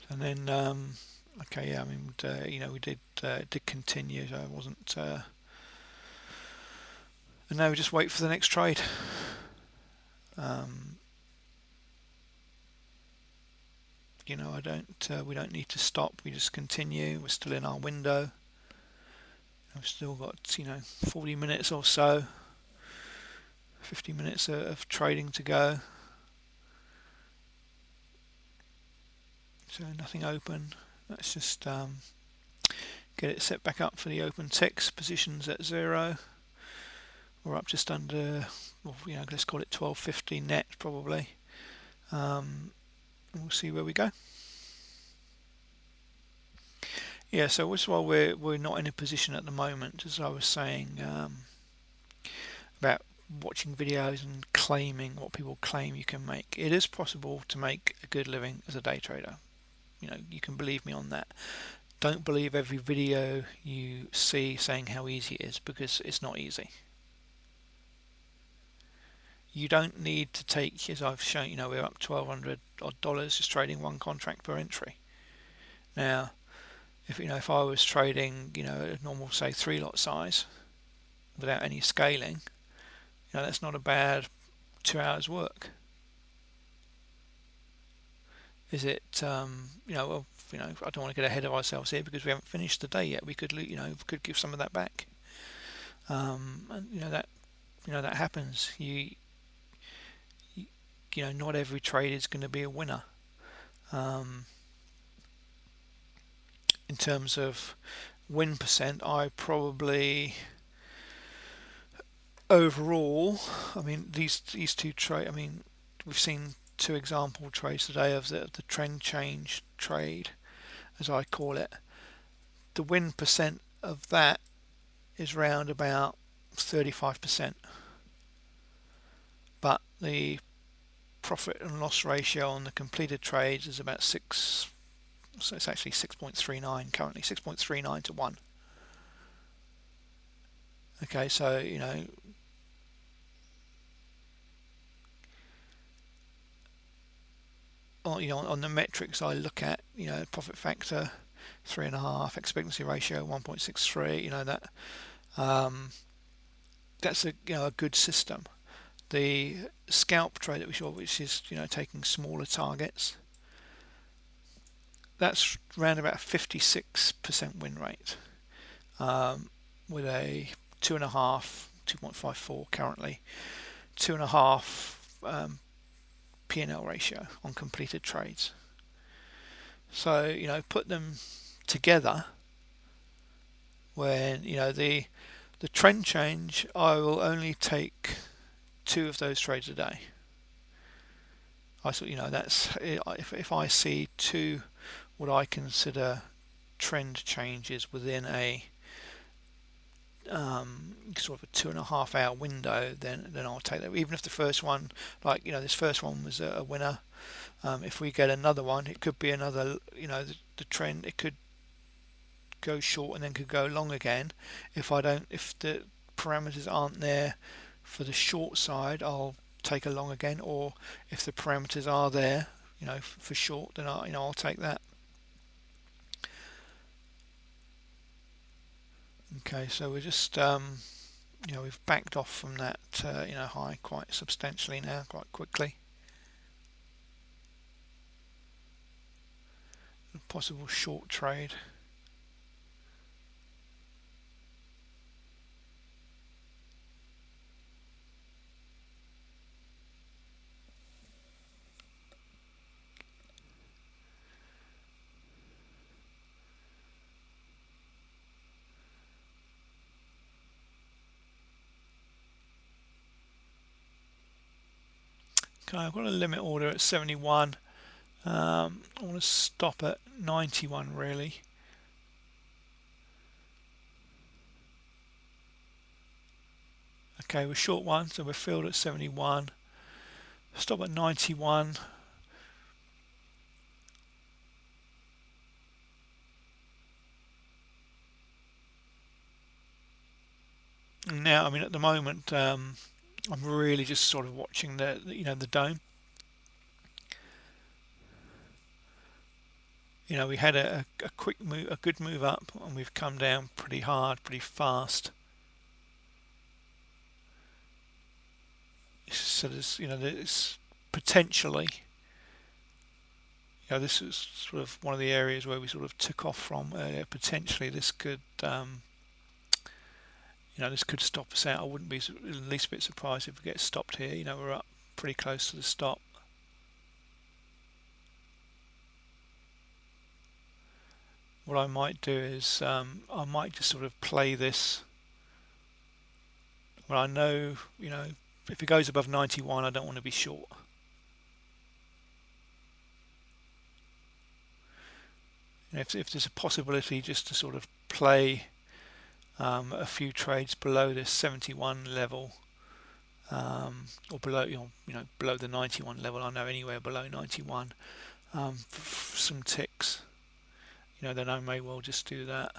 And then, okay, yeah, we did continue. So I wasn't. And now we just wait for the next trade. you know, we don't need to stop. We just continue. We're still in our window. We've still got, you know, 40 minutes or so, 50 minutes of trading to go. So nothing open. Let's just get it set back up for the open ticks. Positions at 0. We're up just under, well, you know, let's call it 1250 net probably. We'll see where we go. Yeah, so which while we're not in a position at the moment, as I was saying, about watching videos and claiming what people claim you can make. It is possible to make a good living as a day trader. You know, you can believe me on that. Don't believe every video you see saying how easy it is, because it's not easy. You don't need to take, as I've shown, you know, we're up $1,200 odd just trading one contract per entry. Now, if I was trading, you know, a normal, say, 3 lot size without any scaling, you know, that's not a bad 2 hours work. Is it, you know, well, you know, I don't want to get ahead of ourselves here because we haven't finished the day yet. We could, you know, could give some of that back. And you know that happens. You know, not every trade is going to be a winner. In terms of win percent, I probably overall, I mean, these two trade. I mean, we've seen 2 example trades today of the trend change trade, as I call it. The win percent of that is round about 35%, but the profit and loss ratio on the completed trades is about 6. So it's actually 6.39 currently, 6.39 to 1. Okay, so you know, on the metrics I look at, you know, profit factor 3.5, expectancy ratio 1.63. You know, that that's a, you know, a good system. The scalp trade that we saw, which is, you know, taking smaller targets, that's around about 56% win rate, with a 2.54 currently, 2.5 P&L ratio on completed trades. So, you know, put them together, when, you know, the trend change, I will only take 2 of those trades a day. I thought, you know, that's, if I see 2 what I consider trend changes within a sort of a 2.5 hour window, then I'll take that. Even if the first one, like, you know, this first one was a winner, if we get another one, it could be another, you know, the trend, it could go short and then could go long again. If the parameters aren't there for the short side, I'll take a long again, or if the parameters are there, you know, for short, then I'll take that. Okay, so we're just, you know, we've backed off from that, you know, high quite substantially now, quite quickly. A possible short trade. Okay, I've got a limit order at 71. I want to stop at 91 really. Okay, we're short one, so we're filled at 71. Stop at 91. Now, I mean, at the moment, I'm really just sort of watching you know, the dome. You know, we had a quick move, a good move up, and we've come down pretty hard, pretty fast. So there's, you know, there's potentially, this is sort of one of the areas where we sort of took off from earlier. Potentially this could this could stop us out. I wouldn't be the least bit surprised if we get stopped here. We're up pretty close to the stop. What I might do is I might just sort of play this. Well, I know, if it goes above 91, I don't want to be short. If there's a possibility just to sort of play a few trades below this 71 level, or below, below the 91 level. I know anywhere below 91, some ticks, then I may well just do that.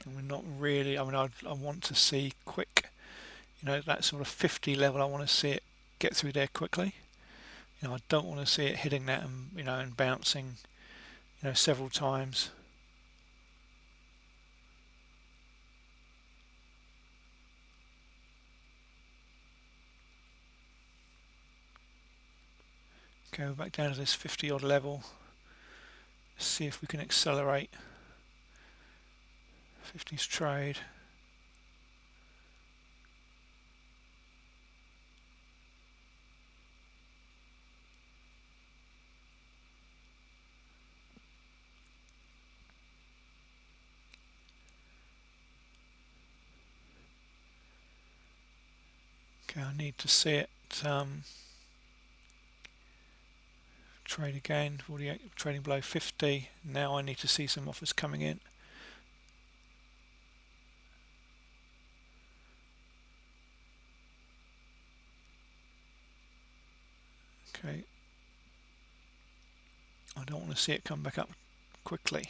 And we're not really, I want to see quick, that sort of 50 level. I want to see it get through there quickly. I don't want to see it hitting that and and bouncing several times. Go back down to this 50 odd level. See if we can accelerate 50's trade. Okay, I need to see it trade again. 48 trading below 50. Now I need to see some offers coming in. Okay, I don't want to see it come back up quickly.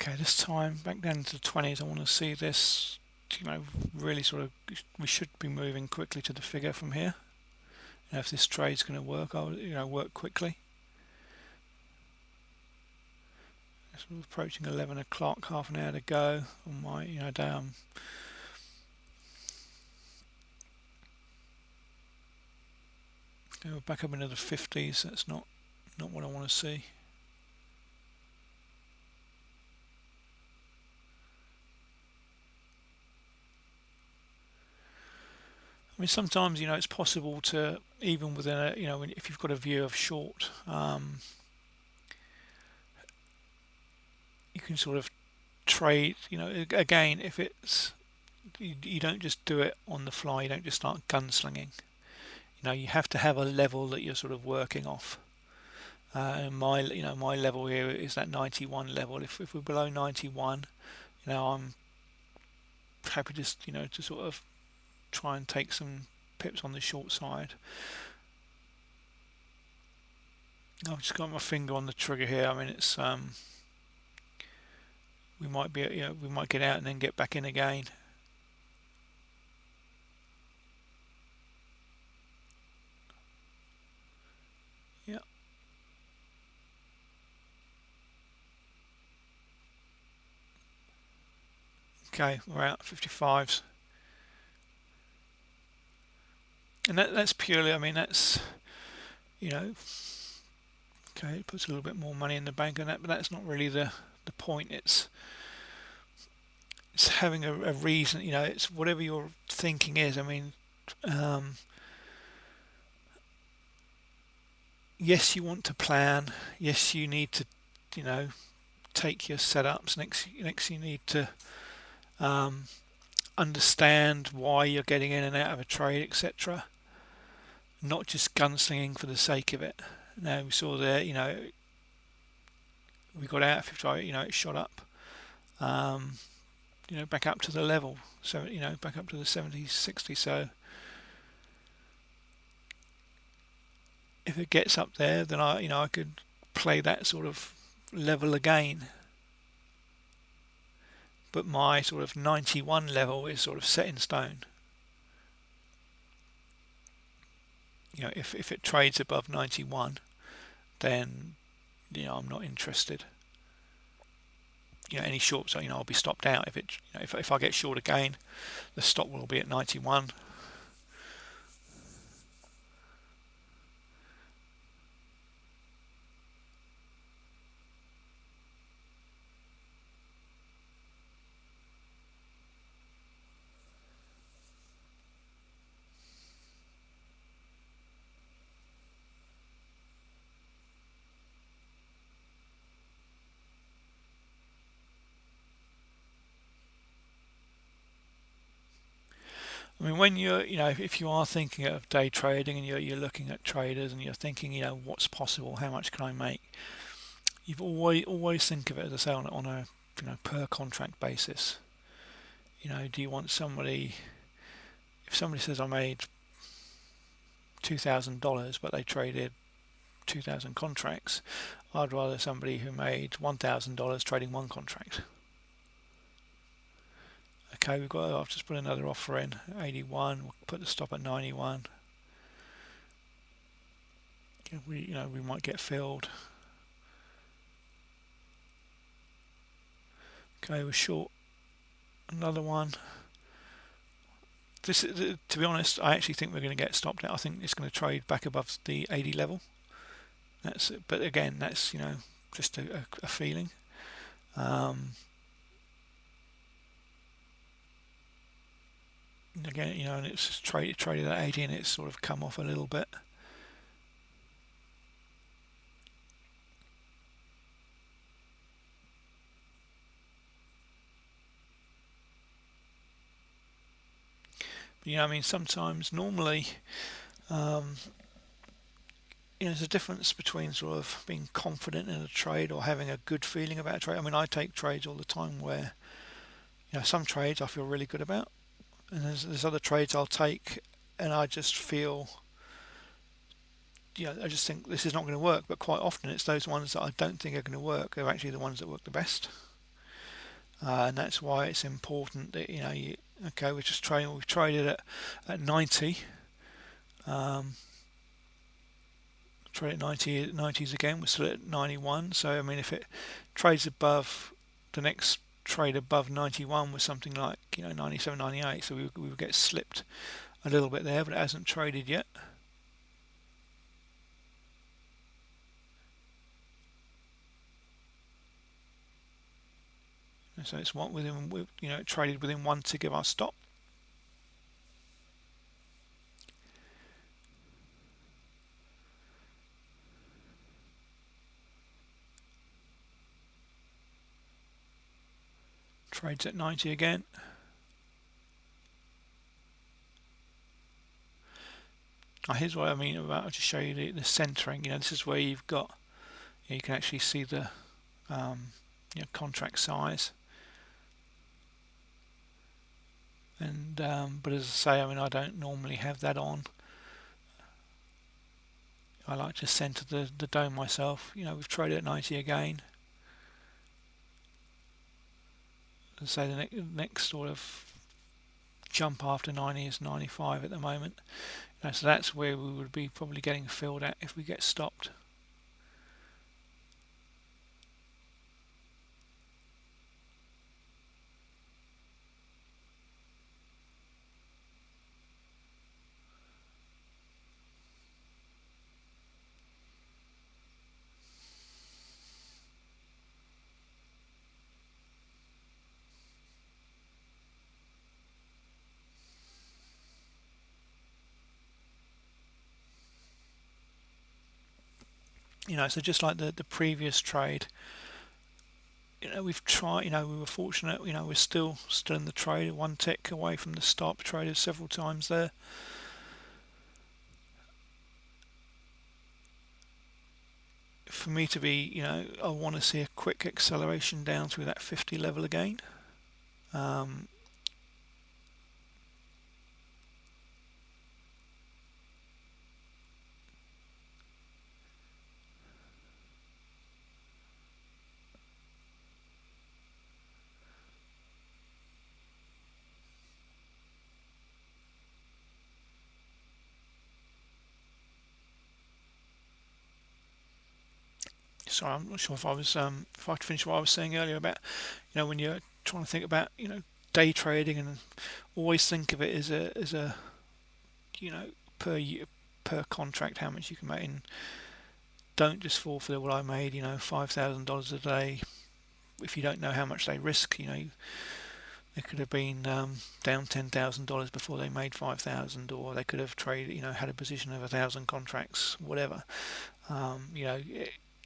Okay, this time back down to the 20s. I want to see this, really sort of, we should be moving quickly to the figure from here. If this trade's going to work, I'll work quickly. So we're approaching 11 o'clock, half an hour to go on my down. Go back up into the 50s. That's not what I want to see. I mean, sometimes it's possible to, even within a if you've got a view of short, you can sort of trade. Again, if it's you don't just do it on the fly. You don't just start gunslinging. You have to have a level that you're sort of working off. And my level here is that 91 level. If we're below 91, I'm happy just to sort of try and take some pips on the short side. I've just got my finger on the trigger here. I mean, it's we might get out and then get back in again. Yeah. Okay, we're out 55s. And that's purely, I mean, that's, okay, it puts a little bit more money in the bank on that, but that's not really the point. It's having a reason, it's whatever your thinking is. I mean, yes, you want to plan. Yes, you need to, take your setups. Next you need to understand why you're getting in and out of a trade, etc. not just gunslinging for the sake of it. Now we saw there, we got out 50, it shot up, um, back up to the level, so back up to the 70, 60. So if it gets up there, then I could play that sort of level again. But my sort of 91 level is sort of set in stone. If it trades above 91, then I'm not interested. Any short, so I'll be stopped out if it. If I get short again, the stop will be at 91. I mean, when you're, if you are thinking of day trading and you're looking at traders and you're thinking, what's possible, how much can I make? You've always think of it, as I say, on a per contract basis. Do you want somebody? If somebody says I made $2,000, but they traded 2,000 contracts, I'd rather somebody who made $1,000 trading one contract. Okay, I've just put another offer in, 81. We'll put the stop at 91. We might get filled. Okay, we're short another one. This, to be honest, I actually think we're going to get stopped out. I think it's going to trade back above the 80 level. But again, that's just a feeling. Again, and it's just traded at 80 and it's sort of come off a little bit. But sometimes, normally, there's a difference between sort of being confident in a trade or having a good feeling about a trade. I mean, I take trades all the time where, some trades I feel really good about, and there's other trades I'll take and I just feel, I just think this is not going to work. But quite often it's those ones that I don't think are going to work. They're actually the ones that work the best. And that's why it's important that, okay, we're just trading, we've traded at 90. Trade at 90s again, we're still at 91. So, I mean, if it trades above, the next trade above 91 was something like, 97, 98. So we would get slipped a little bit there, but it hasn't traded yet. So it's it traded within one tick of our stop. Trades at 90 again. Here's what I mean about, I'll just show you the centering. This is where you've got, you can actually see the contract size. And but as I say, I mean, I don't normally have that on. I like to center the dome myself. We've traded at 90 again. As I say, the next sort of jump after 90 is 95 at the moment. So that's where we would be probably getting filled at if we get stopped. So just like the previous trade, we've tried, we were fortunate, we're still in the trade, one tick away from the stop, traded several times there. for me to be, I want to see a quick acceleration down through that 50 level again. Sorry, I'm not sure if I was if I finished what I was saying earlier about, when you're trying to think about, day trading, and always think of it as a you know per year, per contract, how much you can make, and don't just fall for what I made, $5,000 a day. If you don't know how much they risk, they could have been down $10,000 before they made 5,000, or they could have traded, had a position of 1,000 contracts, whatever.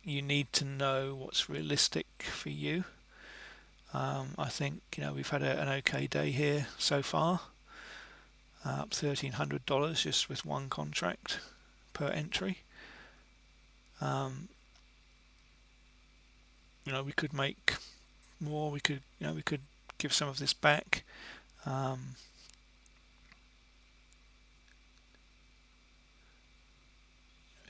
You need to know what's realistic for you. I think we've had an okay day here so far, up $1,300 just with one contract per entry. We could make more. We could give some of this back.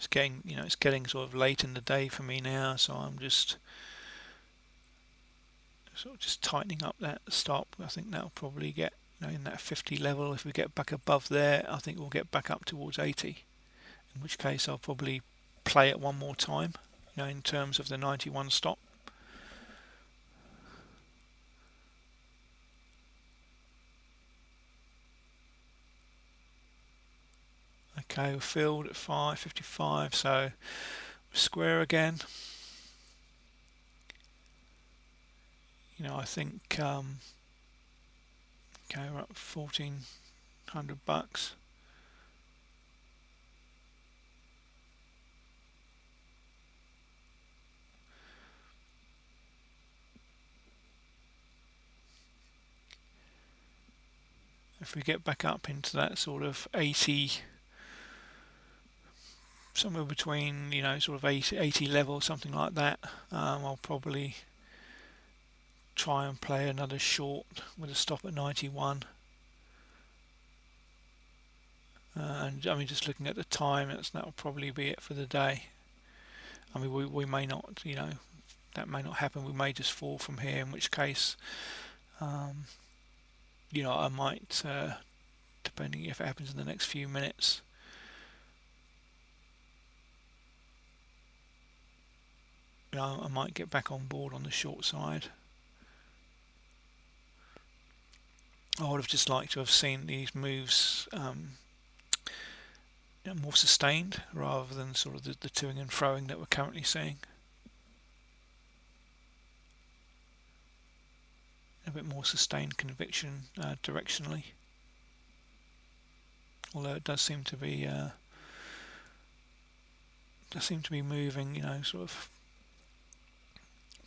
It's getting sort of late in the day for me now, so I'm just sort of just tightening up that stop. I think that'll probably get in that 50 level. If we get back above there, I think we'll get back up towards 80. In which case, I'll probably play it one more time. In terms of the 91 stop. Okay, we're filled at 5:55, so we're square again. I think okay, we're up $1,400. If we get back up into that sort of 80, somewhere between sort of 80 level, something like that, I'll probably try and play another short with a stop at 91. And I mean, just looking at the time, that'll probably be it for the day. I mean, we may not, that may not happen. We may just fall from here, in which case, I might, depending if it happens in the next few minutes, I might get back on board on the short side. I would have just liked to have seen these moves more sustained, rather than sort of the toing and froing that we're currently seeing. A bit more sustained conviction directionally, although it does seem to be moving, sort of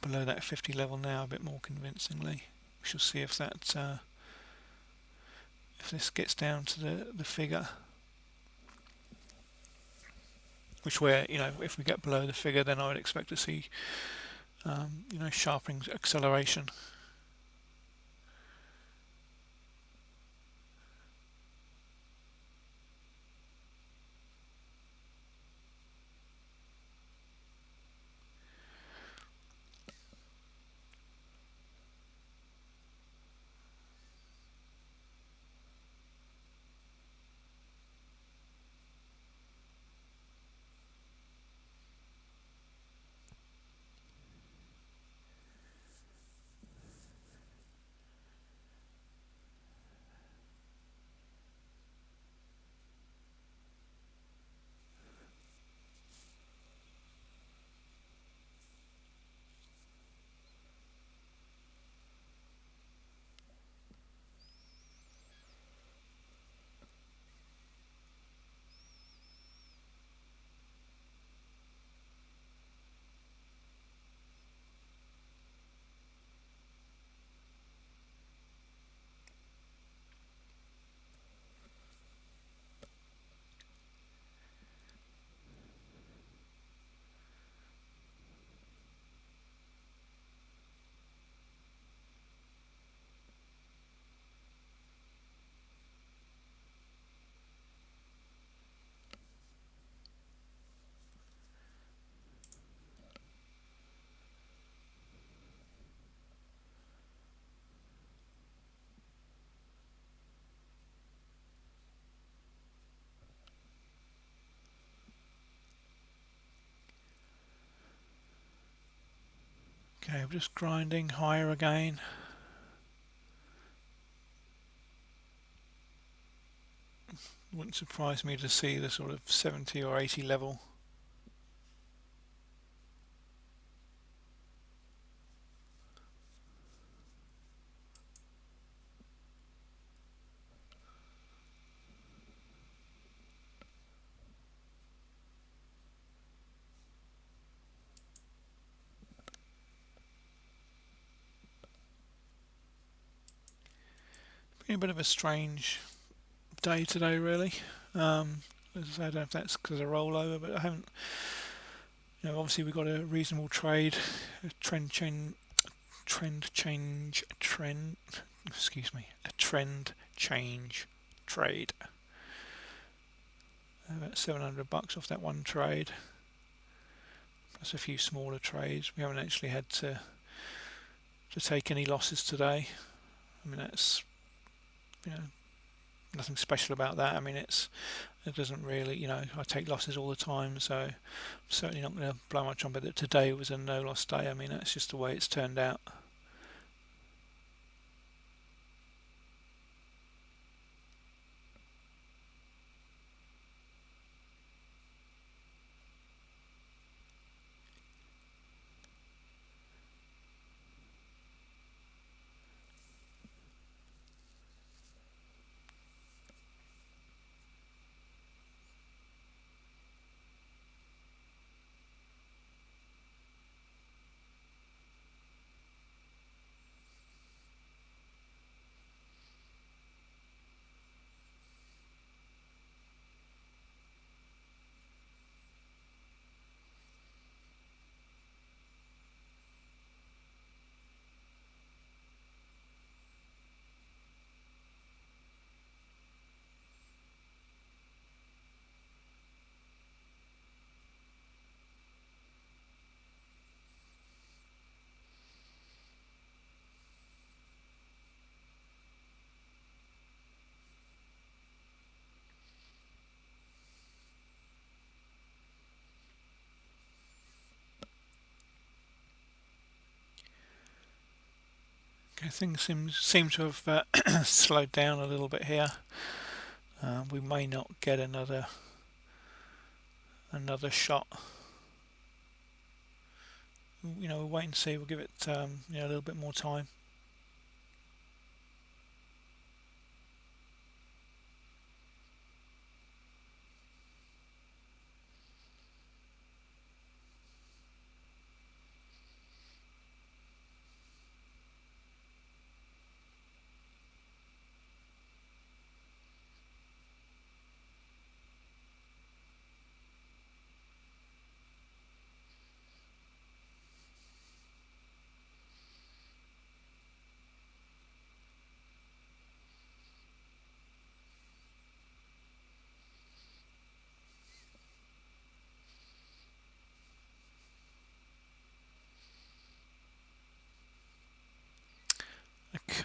below that 50 level now a bit more convincingly. We shall see if this gets down to the figure, which where if we get below the figure, then I would expect to see sharpening acceleration. Okay, we're just grinding higher again. Wouldn't surprise me to see the sort of 70 or 80 level. Been a bit of a strange day today, really. As I don't know if that's because of rollover, but I haven't. Obviously we've got a reasonable trade, a trend. Excuse me, a trend change trade. About $700 off that one trade. Plus a few smaller trades. We haven't actually had to take any losses today. I mean, that's nothing special about that. I mean, it doesn't really, I take losses all the time, so I'm certainly not going to blow my trumpet that today was a no loss day. I mean, that's just the way it's turned out. Okay, things seem to have slowed down a little bit here. We may not get another shot. We'll wait and see. We'll give it a little bit more time.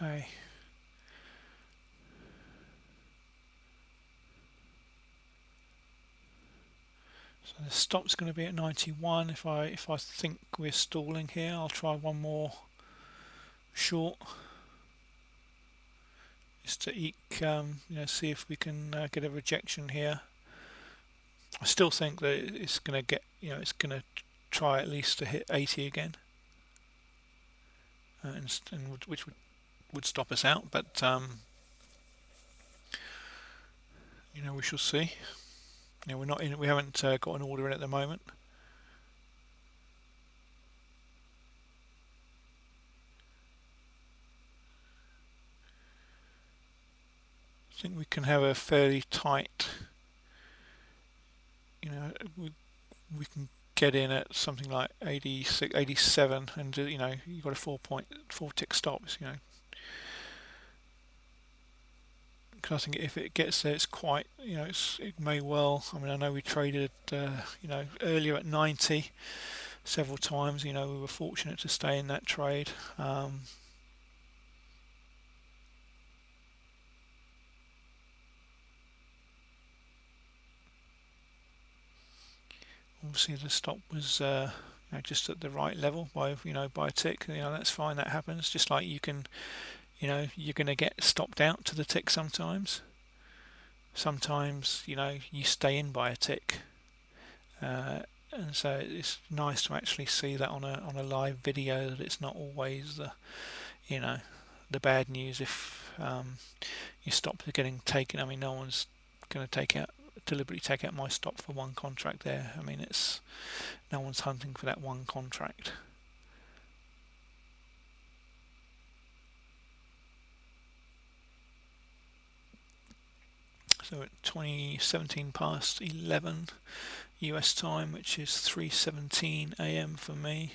Okay. So the stop's going to be at 91. If I think we're stalling here, I'll try one more short, just to eke, see if we can get a rejection here. I still think that it's going to get, it's going to try at least to hit 80 again, which would stop us out. But we shall see. We're not in. We haven't got an order in at the moment. I think we can have a fairly tight. We can get in at something like 86, 87, and you've got a 4 tick stops. Because I think if it gets there, it's quite. It may well. I mean, I know we traded, earlier at 90 several times. We were fortunate to stay in that trade. Obviously, the stop was just at the right level by by a tick. That's fine. That happens. Just like you can, you're going to get stopped out to the tick sometimes. Sometimes you stay in by a tick, and so it's nice to actually see that on a live video, that it's not always the bad news if your stops are getting taken. I mean, no one's going to deliberately take out my stop for one contract there. I mean, it's no one's hunting for that one contract. So at 2017 past 11 US time, which is 3:17 AM for me.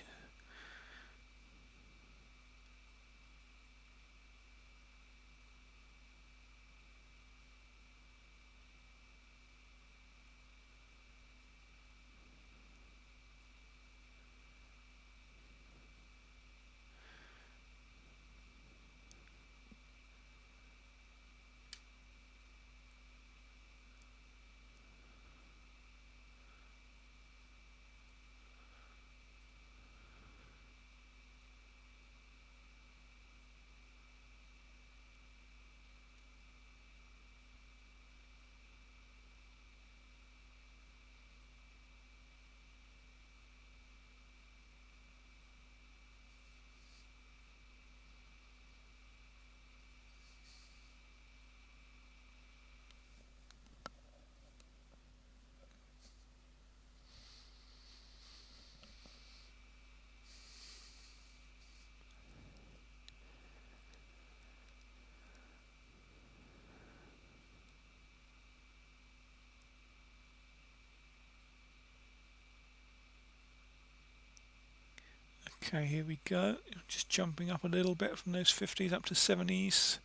Okay, here we go. Just jumping up a little bit from those 50s up to 70s,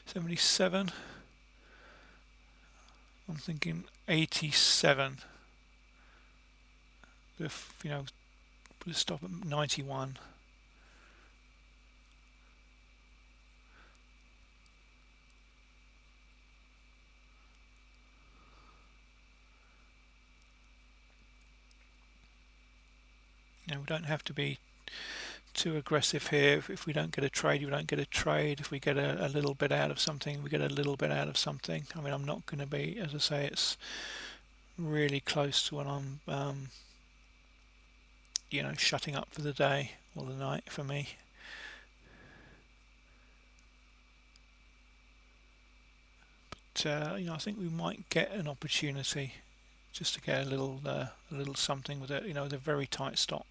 77. I'm thinking 87. If put a stop at 91. We don't have to be too aggressive here. If we don't get a trade, we don't get a trade. If we get a little bit out of something, we get a little bit out of something. I mean, I'm not going to be, as I say, it's really close to when I'm shutting up for the day or the night for me. But I think we might get an opportunity just to get a little something with it, with a very tight stop.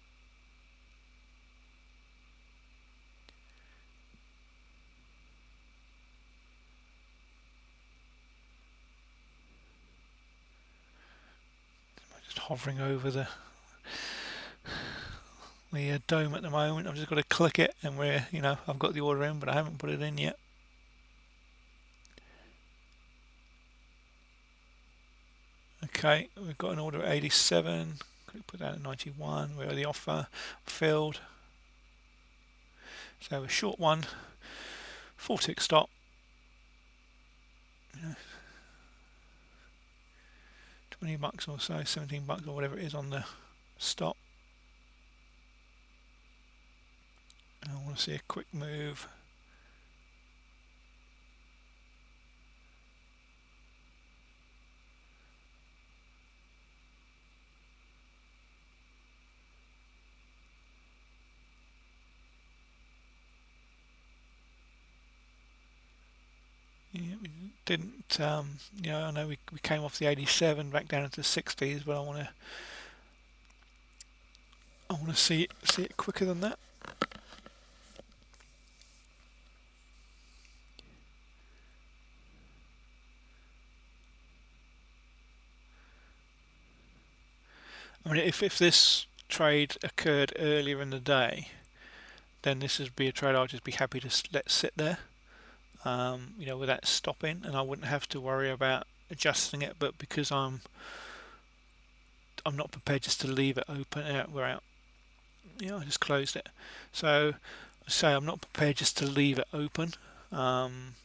Just hovering over the dome at the moment. I've just got to click it, and I've got the order in, but I haven't put it in yet. Okay, we've got an order at 87. Put that at 91. Where the offer filled. So a short one, 4-tick stop. 20 bucks or so, 17 bucks or whatever it is on the stop. And I want to see a quick move. Yeah, we didn't, I know we came off the 87 back down into the 60s, but I want to see it quicker than that. I mean, if this trade occurred earlier in the day, then this would be a trade I'd just be happy to let sit there. Without stopping, and I wouldn't have to worry about adjusting it. But because I'm not prepared just to leave it open, we're out. I just closed it. So I say I'm not prepared just to leave it open. I'm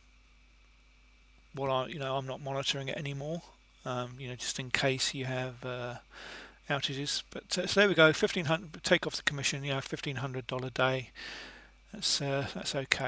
not monitoring it anymore. Just in case you have outages. But so there we go. 1,500. Take off the commission. $1,500 day. That's okay.